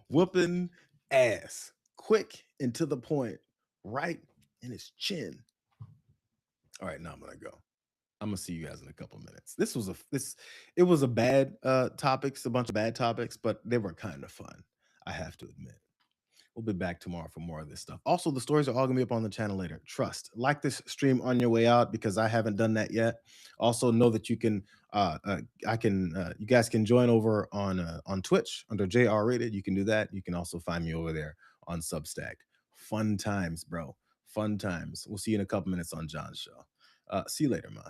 Whooping ass, quick and to the point, right in his chin. All right, now I'm gonna go. I'm gonna see you guys in a couple minutes. It was a bad topics, a bunch of bad topics, but they were kind of fun, I have to admit. We'll be back tomorrow for more of this stuff. Also, the stories are all gonna be up on the channel later. Trust. Like this stream on your way out because I haven't done that yet. Also, know that you can, you guys can join over on Twitch under JR Rated. You can do that. You can also find me over there on Substack. Fun times, bro. Fun times. We'll see you in a couple minutes on John's show. See you later, man.